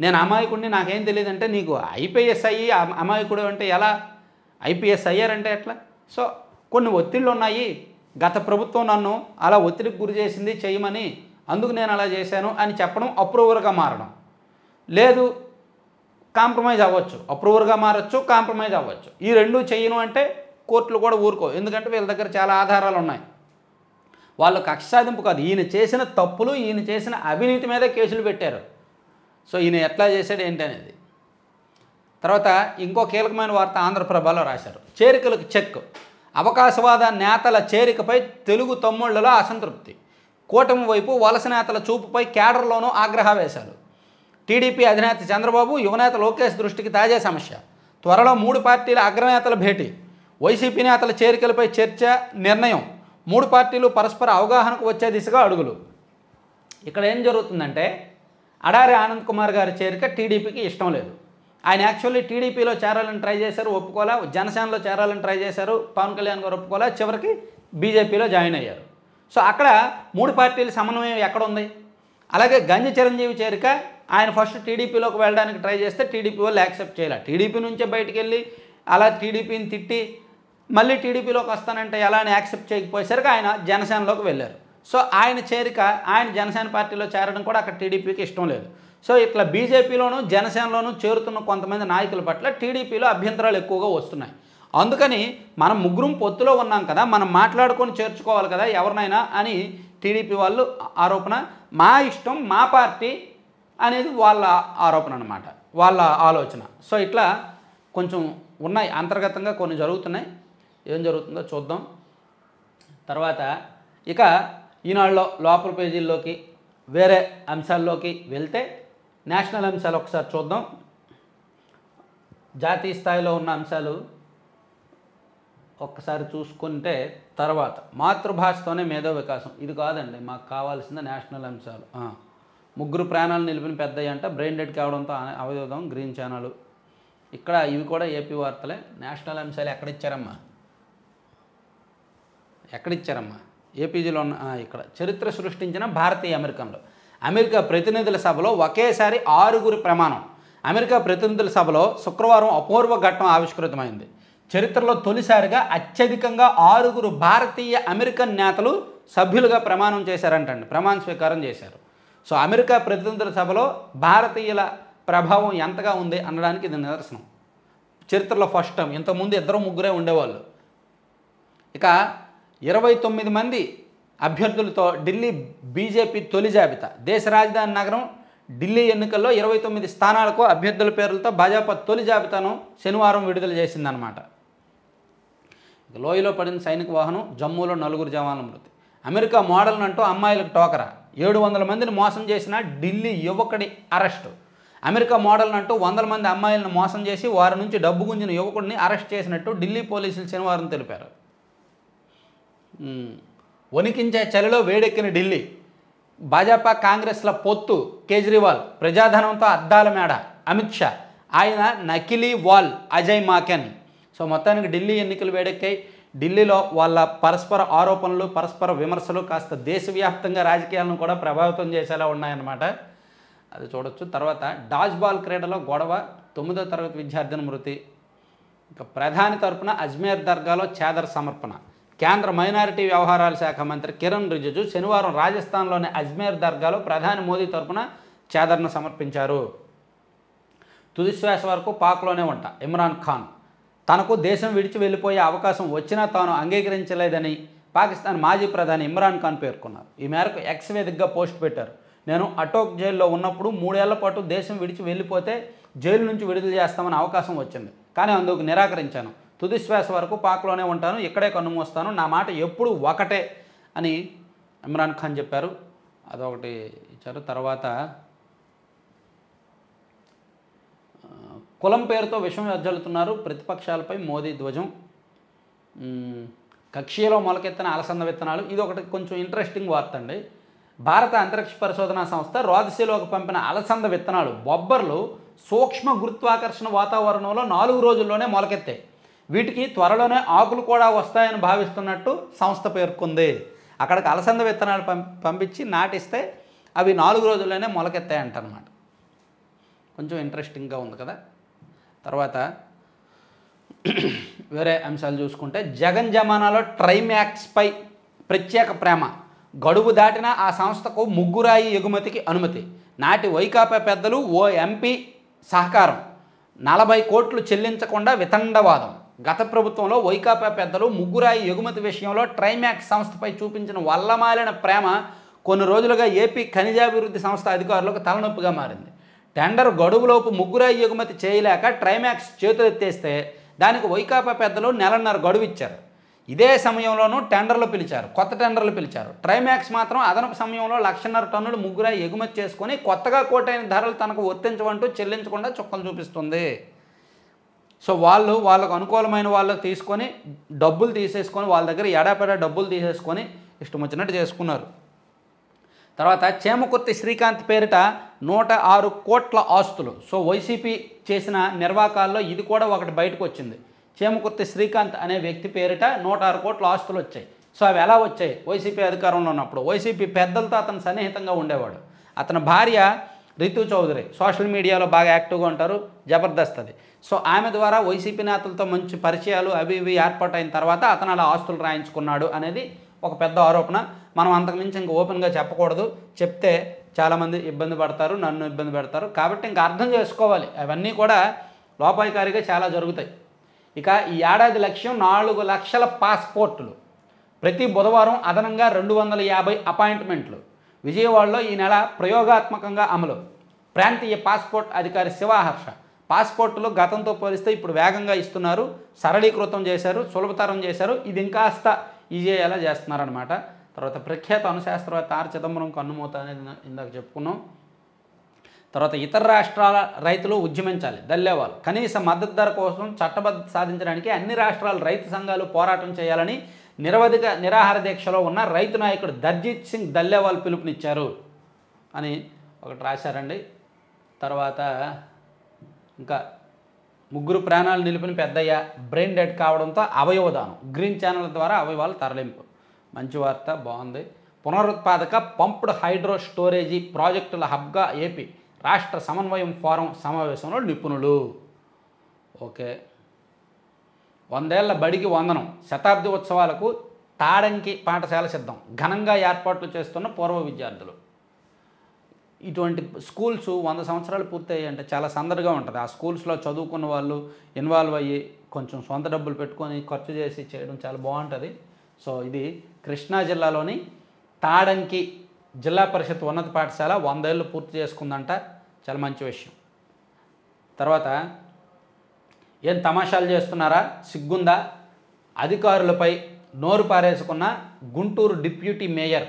నేను అమాయకుడిని, నాకేం తెలియదు అంటే నీకు ఐపీఎస్ అయ్యి అమాయకుడు అంటే ఎలా? ఐపీఎస్ అయ్యారంటే ఎట్లా? సో కొన్ని ఒత్తిళ్ళు ఉన్నాయి. గత ప్రభుత్వం నన్ను అలా ఒత్తిడికి గురి చేసింది చేయమని, అందుకు నేను అలా చేశాను అని చెప్పడం అప్రూవర్గా మారడం. లేదు కాంప్రమైజ్ అవ్వచ్చు, అప్రూవర్గా మారచ్చు, కాంప్రమైజ్ అవ్వచ్చు. ఈ రెండు చేయను అంటే కోర్టులు కూడా ఊరుకో, ఎందుకంటే వీళ్ళ దగ్గర చాలా ఆధారాలు ఉన్నాయి. వాళ్ళు కక్ష సాధింపు కాదు, ఈయన చేసిన తప్పులు, ఈయన చేసిన అవినీతి మీద కేసులు పెట్టారు. సో ఈయన ఎట్లా చేశాడు ఏంటి అనేది. తర్వాత ఇంకో కీలకమైన వార్త ఆంధ్రప్రభలో రాశారు. చేరికలకు చెక్. అవకాశవాద నేతల చేరికపై తెలుగు తమ్ముళ్లలో అసంతృప్తి. కూటమి వైపు వలస నేతల చూపుపై కేడర్లోనూ ఆగ్రహావేశాలు. టీడీపీ అధినేత చంద్రబాబు, యువనేత లోకేష్ దృష్టికి తాజా సమస్య. త్వరలో 3 పార్టీల అగ్రనేతల భేటీ. వైసీపీ నేతల చేరికలపై చర్చ, నిర్ణయం. 3 పార్టీలు పరస్పర అవగాహనకు వచ్చే దిశగా అడుగులు. ఇక్కడ ఏం జరుగుతుందంటే అడారి ఆనంద్ కుమార్ గారి చేరిక టీడీపీకి ఇష్టం లేదు. ఆయన యాక్చువల్లీ టీడీపీలో చేరాలని ట్రై చేశారు, ఒప్పుకోలా. జనసేనలో చేరాలని ట్రై చేశారు, పవన్ కళ్యాణ్ గారు ఒప్పుకోలా. చివరికి బీజేపీలో జాయిన్ అయ్యారు. సో అక్కడ 3 పార్టీల సమన్వయం ఎక్కడ ఉంది? అలాగే గంజి చిరంజీవి చేరిక, ఆయన ఫస్ట్ టీడీపీలోకి వెళ్ళడానికి ట్రై చేస్తే టీడీపీ వాళ్ళు యాక్సెప్ట్ చేయాలి. టీడీపీ నుంచే బయటికి వెళ్ళి అలా టీడీపీని తిట్టి మళ్ళీ టీడీపీలోకి వస్తానంటే ఎలా అని యాక్సెప్ట్ చేయకపోయేసరికి ఆయన జనసేనలోకి వెళ్ళారు. సో ఆయన చేరిక, ఆయన జనసేన పార్టీలో చేరడం కూడా అక్కడ టీడీపీకి ఇష్టం లేదు. సో ఇట్లా బీజేపీలోనూ జనసేనలోనూ చేరుతున్న కొంతమంది నాయకుల పట్ల టీడీపీలో అభ్యంతరాలు ఎక్కువగా వస్తున్నాయి. అందుకని మనం ముగ్గురం పొత్తులో ఉన్నాం కదా, మనం మాట్లాడుకొని చేర్చుకోవాలి కదా ఎవరినైనా అని టీడీపీ వాళ్ళు ఆరోపణ. మా ఇష్టం, మా పార్టీ అనేది వాళ్ళ ఆరోపణ అన్నమాట, వాళ్ళ ఆలోచన. సో ఇట్లా కొంచెం ఉన్నాయి, అంతర్గతంగా కొన్ని జరుగుతున్నాయి. ఏం జరుగుతుందో చూద్దాం. తర్వాత ఇక ఈనాడులో లోపల పేజీల్లోకి వేరే అంశాల్లోకి వెళ్తే నేషనల్ అంశాలు ఒకసారి చూద్దాం. జాతీయ స్థాయిలో ఉన్న అంశాలు ఒక్కసారి చూసుకుంటే తర్వాత మాతృభాషతోనే మేధో వికాసం. ఇది కాదండి మాకు కావాల్సిన నేషనల్ అంశాలు. 3 ప్రాణాలు నిలిపిన పెద్దయ్య అంట, బ్రెయిన్ డెడ్ కావడంతో అవరోధం, గ్రీన్ ఛానల్. ఇక్కడ ఇవి కూడా ఏపీ వార్తలే. నేషనల్ అంశాలు ఎక్కడిచ్చారమ్మా, ఎక్కడిచ్చారమ్మా? ఏపీజీలో ఉన్న ఇక్కడ చరిత్ర సృష్టించిన భారతీయ అమెరికన్లు. అమెరికా ప్రతినిధుల సభలో ఒకేసారి 6 ప్రమాణం. అమెరికా ప్రతినిధుల సభలో శుక్రవారం అపూర్వ ఘట్టం ఆవిష్కృతమైంది. చరిత్రలో తొలిసారిగా అత్యధికంగా 6 భారతీయ అమెరికన్ నేతలు సభ్యులుగా ప్రమాణం చేశారంటండి, ప్రమాణ స్వీకారం చేశారు. సో అమెరికా ప్రతినిధుల సభలో భారతీయుల ప్రభావం ఎంతగా ఉంది అనడానికి ఇది నిదర్శనం. చరిత్రలో ఫస్ట్ టైం. ఇంతకుముందు 2-3 ఉండేవాళ్ళు. ఇక 29 మంది అభ్యర్థులతో ఢిల్లీ బీజేపీ తొలి జాబితా. దేశ రాజధాని నగరం ఢిల్లీ ఎన్నికల్లో 29 స్థానాలకు అభ్యర్థుల పేర్లతో భాజపా తొలి జాబితాను శనివారం విడుదల చేసిందనమాట. లోయలో పడిన సైనిక వాహనం, జమ్మూలో 4 జవాన్ల మృతి. అమెరికా మోడల్ అంటూ అమ్మాయిలకు టోకరా. 700 మందిని మోసం చేసిన ఢిల్లీ యువకుడి అరెస్టు. అమెరికా మోడల్ అంటూ 100 మంది అమ్మాయిలను మోసం చేసి వారి నుంచి డబ్బు గుంజిన యువకుడిని అరెస్ట్ చేసినట్టు ఢిల్లీ పోలీసులు శనివారం తెలిపారు. వణికించే చలిలో వేడెక్కిన ఢిల్లీ. భాజపా కాంగ్రెస్ల పొత్తు, కేజ్రీవాల్ ప్రజాధనంతో అద్దాల మేడ, అమిత్ షా, ఆయన నకిలీ వాల్ అజయ్ మాకెన్. సో మొత్తానికి ఢిల్లీ ఎన్నికలు వేడెక్కాయి. ఢిల్లీలో వాళ్ళ పరస్పర ఆరోపణలు, పరస్పర విమర్శలు కాస్త దేశవ్యాప్తంగా రాజకీయాలను కూడా ప్రభావితం చేసేలా ఉన్నాయన్నమాట. అది చూడొచ్చు. తర్వాత డాజ్ బాల్ క్రీడలో గొడవ, 9వ తరగతి విద్యార్థిని మృతి. ఇక ప్రధాని తరపున అజ్మీర్ దర్గాలో చాదర్ సమర్పణ. కేంద్ర మైనారిటీ వ్యవహారాల శాఖ మంత్రి కిరణ్ రిజిజు శనివారం రాజస్థాన్లోని అజ్మీర్ దర్గాలో ప్రధాని మోదీ తరపున చాదర్ను సమర్పించారు. తుదిశ్వాస వరకు పాక్లోనే ఉంటా ఇమ్రాన్ ఖాన్ తనకు దేశం విడిచి వెళ్ళిపోయే అవకాశం వచ్చినా తాను అంగీకరించలేదని పాకిస్తాన్ మాజీ ప్రధాని ఇమ్రాన్ ఖాన్ పేర్కొన్నారు. ఈ మేరకు ఎక్స్ వేదికగా పోస్ట్ పెట్టారు. నేను అటోక్ జైల్లో ఉన్నప్పుడు 3 ఏళ్ల పాటు దేశం విడిచి వెళ్ళిపోతే జైలు నుంచి విడుదల చేస్తామని అవకాశం వచ్చింది, కానీ అందుకు నిరాకరించాను. తుదిశ్వాస వరకు పాక్లోనే ఉంటాను, ఇక్కడే కన్నుమూస్తాను, నా మాట ఎప్పుడు ఒకటే అని ఇమ్రాన్ ఖాన్ చెప్పారు. అదొకటి ఇచ్చారు. తర్వాత కులం పేరుతో విషం వెజ్జలుతున్నారు ప్రతిపక్షాలపై మోదీ ధ్వజం. కక్షిలో మొలకెత్తిన అలసంద విత్తనాలు, ఇది ఒకటి కొంచెం ఇంట్రెస్టింగ్ వార్త అండి. భారత అంతరిక్ష పరిశోధనా సంస్థ రోదసీలోకి పంపిన అలసంద విత్తనాలు బొబ్బర్లు సూక్ష్మ గురుత్వాకర్షణ వాతావరణంలో 4 రోజుల్లోనే మొలకెత్తాయి. వీటికి త్వరలోనే ఆకులు కూడా వస్తాయని భావిస్తున్నట్టు సంస్థ పేర్కొంది. అక్కడికి అలసంద విత్తనాలు పంపించి నాటిస్తే అవి 4 రోజుల్లోనే మొలకెత్తాయంటన్నమాట. కొంచెం ఇంట్రెస్టింగ్గా ఉంది కదా. తర్వాత వేరే అంశాలు చూసుకుంటే జగన్ జమానాలో ట్రైమాక్స్పై ప్రత్యేక ప్రేమ. గడువు దాటిన ఆ సంస్థకు ముగ్గురాయి ఎగుమతికి అనుమతి. నాటి వైకాపా పెద్దలు ఓ ఎంపీ సహకారం. 40 కోట్లు చెల్లించకుండా వితండవాదం. గత ప్రభుత్వంలో వైకాపా పెద్దలు ముగ్గురాయి ఎగుమతి విషయంలో ట్రైమాక్స్ సంస్థపై చూపించిన వల్లమాలిన ప్రేమ కొన్ని రోజులుగా ఏపీ ఖనిజాభివృద్ధి సంస్థ అధికారులకు తలనొప్పిగా మారింది. టెండర్ గడువులోపు ముగ్గురాయి ఎగుమతి చేయలేక ట్రైమాక్స్ చేతులెత్తేస్తే దానికి వైకాపా పెద్దలు 1.5 గడువు ఇచ్చారు. ఇదే సమయంలోనూ కొత్త టెండర్లు పిలిచారు. ట్రైమాక్స్ మాత్రం అదనపు సమయంలో 1.5 టన్నులు ముగ్గురాయి ఎగుమతి చేసుకొని కొత్తగా కోటైన ధరలు తనకు వర్తించవంటూ చెల్లించకుండా చుక్కలు చూపిస్తుంది. సో వాళ్ళకు అనుకూలమైన వాళ్ళకి తీసుకొని డబ్బులు తీసేసుకొని వాళ్ళ దగ్గర ఎడాపెడా డబ్బులు తీసేసుకొని ఇష్టం వచ్చినట్టు చేసుకున్నారు. తర్వాత చేమకుర్తి శ్రీకాంత్ పేరిట 106 కోట్ల ఆస్తులు. సో వైసీపీ చేసిన నిర్వాకాల్లో ఇది కూడా ఒకటి బయటకు వచ్చింది. చేమకుర్తి శ్రీకాంత్ అనే వ్యక్తి పేరిట 106 కోట్ల ఆస్తులు వచ్చాయి. సో అవి ఎలా వచ్చాయి? వైసీపీ అధికారంలో ఉన్నప్పుడు వైసీపీ పెద్దలతో అతను సన్నిహితంగా ఉండేవాడు. అతని భార్య రితు చౌదరి సోషల్ మీడియాలో బాగా యాక్టివ్గా ఉంటారు, జబర్దస్త్ అది. సో ఆమె ద్వారా వైసీపీ నేతలతో మంచి పరిచయాలు అవి ఇవి ఏర్పాటైన తర్వాత అతను అలా ఆస్తులు రాయించుకున్నాడు అనేది ఒక పెద్ద ఆరోపణ. మనం అంతకుమించి ఇంక ఓపెన్గా చెప్పకూడదు, చెప్తే చాలామంది ఇబ్బంది పడతారు, నన్ను ఇబ్బంది పెడతారు. కాబట్టి ఇంకా అర్థం చేసుకోవాలి, అవన్నీ కూడా లోపాయికారిగా చాలా జరుగుతాయి. ఇక ఈ ఏడాది లక్ష్యం 4 లక్షల పాస్పోర్టులు. ప్రతి బుధవారం అదనంగా 250 అపాయింట్మెంట్లు. విజయవాడలో ఈ నెల ప్రయోగాత్మకంగా అమలు. ప్రాంతీయ పాస్పోర్ట్ అధికారి శివహర్ష పాస్పోర్టులు గతంతో పోలిస్తే ఇప్పుడు వేగంగా ఇస్తున్నారు, సరళీకృతం చేశారు, సులభతరం చేశారు. ఇది ఇంకాస్త ఈజీ అయ్యేలా చేస్తున్నారనమాట. తర్వాత ప్రఖ్యాత అణుశాస్త్రవేత్త ఆర్ చిదంబరం కన్నుమూత అనేది ఇందాక చెప్పుకున్నాం. తర్వాత ఇతర రాష్ట్రాల రైతులు ఉద్యమించాలి. దల్లేవాల్ కనీస మద్దతు ధర కోసం చట్టబద్ధత సాధించడానికి అన్ని రాష్ట్రాల రైతు సంఘాలు పోరాటం చేయాలని నిరవధిక నిరాహార దీక్షలో ఉన్న రైతు నాయకుడు దర్జీత్ సింగ్ దల్లేవాల్ పిలుపునిచ్చారు అని ఒకటి రాశారండి. తర్వాత ఇంకా 3 ప్రాణాలు నిలిపిన పెద్దయ్య బ్రెయిన్ డెడ్ కావడంతో అవయవదానం. గ్రీన్ ఛానల్ ద్వారా అవయవాలు తరలింపు. మంచి వార్త, బాగుంది. పునరుత్పాదక పంప్డ్ హైడ్రో స్టోరేజీ ప్రాజెక్టుల హబ్గా ఏపీ రాష్ట్ర సమన్వయం ఫోరం సమావేశంలో నిపుణులు. ఓకే. 100 ఏళ్ల బడికి వందనం. శతాబ్ది ఉత్సవాలకు తాడంకి పాఠశాల సిద్ధం. ఘనంగా ఏర్పాట్లు చేస్తున్న పూర్వ విద్యార్థులు. ఇటువంటి స్కూల్స్ 100 సంవత్సరాలు పూర్తయ్యాయి అంటే చాలా సందడిగా ఉంటుంది. ఆ స్కూల్స్లో చదువుకున్న వాళ్ళు ఇన్వాల్వ్ అయ్యి కొంచెం సొంత డబ్బులు పెట్టుకొని ఖర్చు చేసి చేయడం చాలా బాగుంటుంది. సో ఇది కృష్ణా జిల్లాలోని తాడంకి జిల్లా పరిషత్ ఉన్నత పాఠశాల 100 ఏళ్ళు పూర్తి చేసుకుందంట. చాలా మంచి విషయం. తర్వాత ఏం తమాషాలు చేస్తున్నారా, సిగ్గుందా? అధికారులపై నోరు పారేసుకున్న గుంటూరు డిప్యూటీ మేయర్.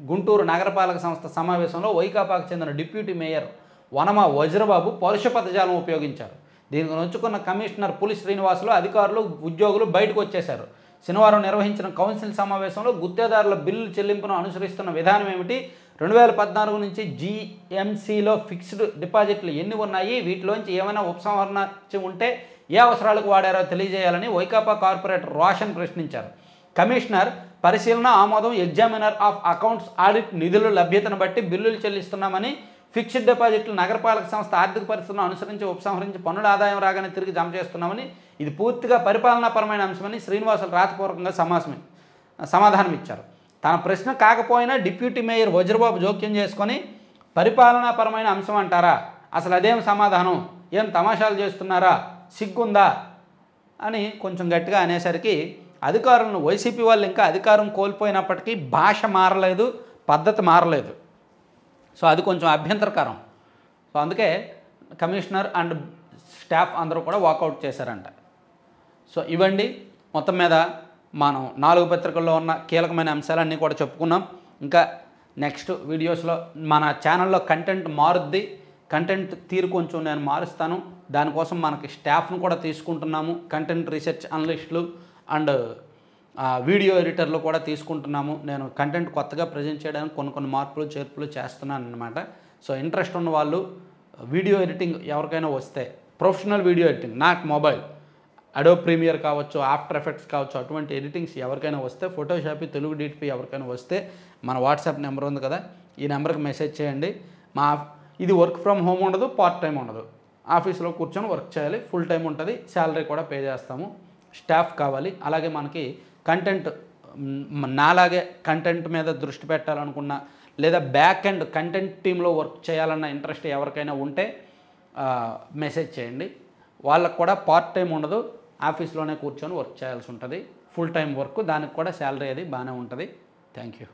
గుంటూరు నగరపాలక సంస్థ సమావేశంలో వైకాపాకు చెందిన డిప్యూటీ మేయర్ వనమ వజ్రబాబు పరుష పదజాలం ఉపయోగించారు. దీనికి నొచ్చుకున్న కమిషనర్ పులి శ్రీనివాసులు అధికారులు ఉద్యోగులు బయటకు వచ్చేశారు. శనివారం నిర్వహించిన కౌన్సిల్ సమావేశంలో గుత్తేదారుల బిల్లు చెల్లింపును అనుసరిస్తున్న విధానం ఏమిటి, 2014 నుంచి జీఎంసీలో ఫిక్స్డ్ డిపాజిట్లు ఎన్ని ఉన్నాయి, వీటిలోంచి ఏమైనా ఉపసంహరణ ఉంటే ఏ అవసరాలకు వాడారో తెలియజేయాలని వైకాపా కార్పొరేటర్ రోషన్ ప్రశ్నించారు. కమిషనర్ పరిశీలన ఆమోదం, ఎగ్జామినర్ ఆఫ్ అకౌంట్స్ ఆడిట్ నిధుల లభ్యతను బట్టి బిల్లులు చెల్లిస్తున్నామని ఫిక్స్డ్ డిపాజిట్లు నగరపాలక సంస్థ ఆర్థిక పరిస్థితులను అనుసరించి ఉపసంహరించి పన్నుల ఆదాయం రాగానే తిరిగి జమ చేస్తున్నామని, ఇది పూర్తిగా పరిపాలనాపరమైన అంశమని శ్రీనివాసులు రాతపూర్వకంగా సమాధానం ఇచ్చారు. తన ప్రశ్న కాకపోయినా డిప్యూటీ మేయర్ వజ్రబాబు జోక్యం చేసుకొని పరిపాలనాపరమైన అంశం అంటారా, అసలు అదేం సమాధానం, ఏం తమాషాలు చేస్తున్నారా, సిగ్గుందా అని కొంచెం గట్టిగా అనేసరికి అధికారులను వైసీపీ వాళ్ళు ఇంకా అధికారం కోల్పోయినప్పటికీ భాష మారలేదు, పద్ధతి మారలేదు. సో అది కొంచెం అభ్యంతరకరం. సో అందుకే కమిషనర్ అండ్ స్టాఫ్ అందరూ కూడా వాకౌట్ చేశారంట. సో ఇవండి మొత్తం మీద మనం 4 పత్రికల్లో ఉన్న కీలకమైన అంశాలన్నీ కూడా చెప్పుకున్నాం. ఇంకా నెక్స్ట్ వీడియోస్లో మన ఛానల్లో కంటెంట్ మారుద్ది, కంటెంట్ తీరు కొంచెం నేను మారుస్తాను. దానికోసం మనకి స్టాఫ్ను కూడా తీసుకుంటున్నాము, కంటెంట్ రీసెర్చ్ అనలిస్టులు అండ్ వీడియో ఎడిటర్లు కూడా తీసుకుంటున్నాము. నేను కంటెంట్ కొత్తగా ప్రజెంట్ చేయడానికి కొన్ని మార్పులు చేర్పులు చేస్తున్నాను అన్నమాట. సో ఇంట్రెస్ట్ ఉన్న వాళ్ళు వీడియో ఎడిటింగ్ ఎవరికైనా వస్తే, professional video editing, not mobile, Adobe Premiere కావచ్చు, ఆఫ్టర్ ఎఫెక్ట్స్ కావచ్చు, అటువంటి ఎడిటింగ్స్ ఎవరికైనా వస్తే, ఫోటోషాప్, తెలుగు డిటిపి ఎవరికైనా వస్తే మన వాట్సాప్ నెంబర్ ఉంది కదా, ఈ నెంబర్కి మెసేజ్ చేయండి. ఇది వర్క్ ఫ్రమ్ హోమ్ ఉండదు, పార్ట్ టైం ఉండదు, ఆఫీస్లో కూర్చొని వర్క్ చేయాలి, ఫుల్ టైం ఉంటుంది, శాలరీ కూడా పే చేస్తాము. స్టాఫ్ కావాలి. అలాగే మనకి కంటెంట్ నాలాగే కంటెంట్ మీద దృష్టి పెట్టాలనుకున్నా, లేదా బ్యాక్ అండ్ కంటెంట్ టీంలో వర్క్ చేయాలన్న ఇంట్రెస్ట్ ఎవరికైనా ఉంటే మెసేజ్ చేయండి. వాళ్ళకు కూడా పార్ట్ టైం ఉండదు, ఆఫీస్లోనే కూర్చొని వర్క్ చేయాల్సి ఉంటుంది, ఫుల్ టైం వర్క్, దానికి కూడా శాలరీ అది బాగానే ఉంటుంది. Thank you.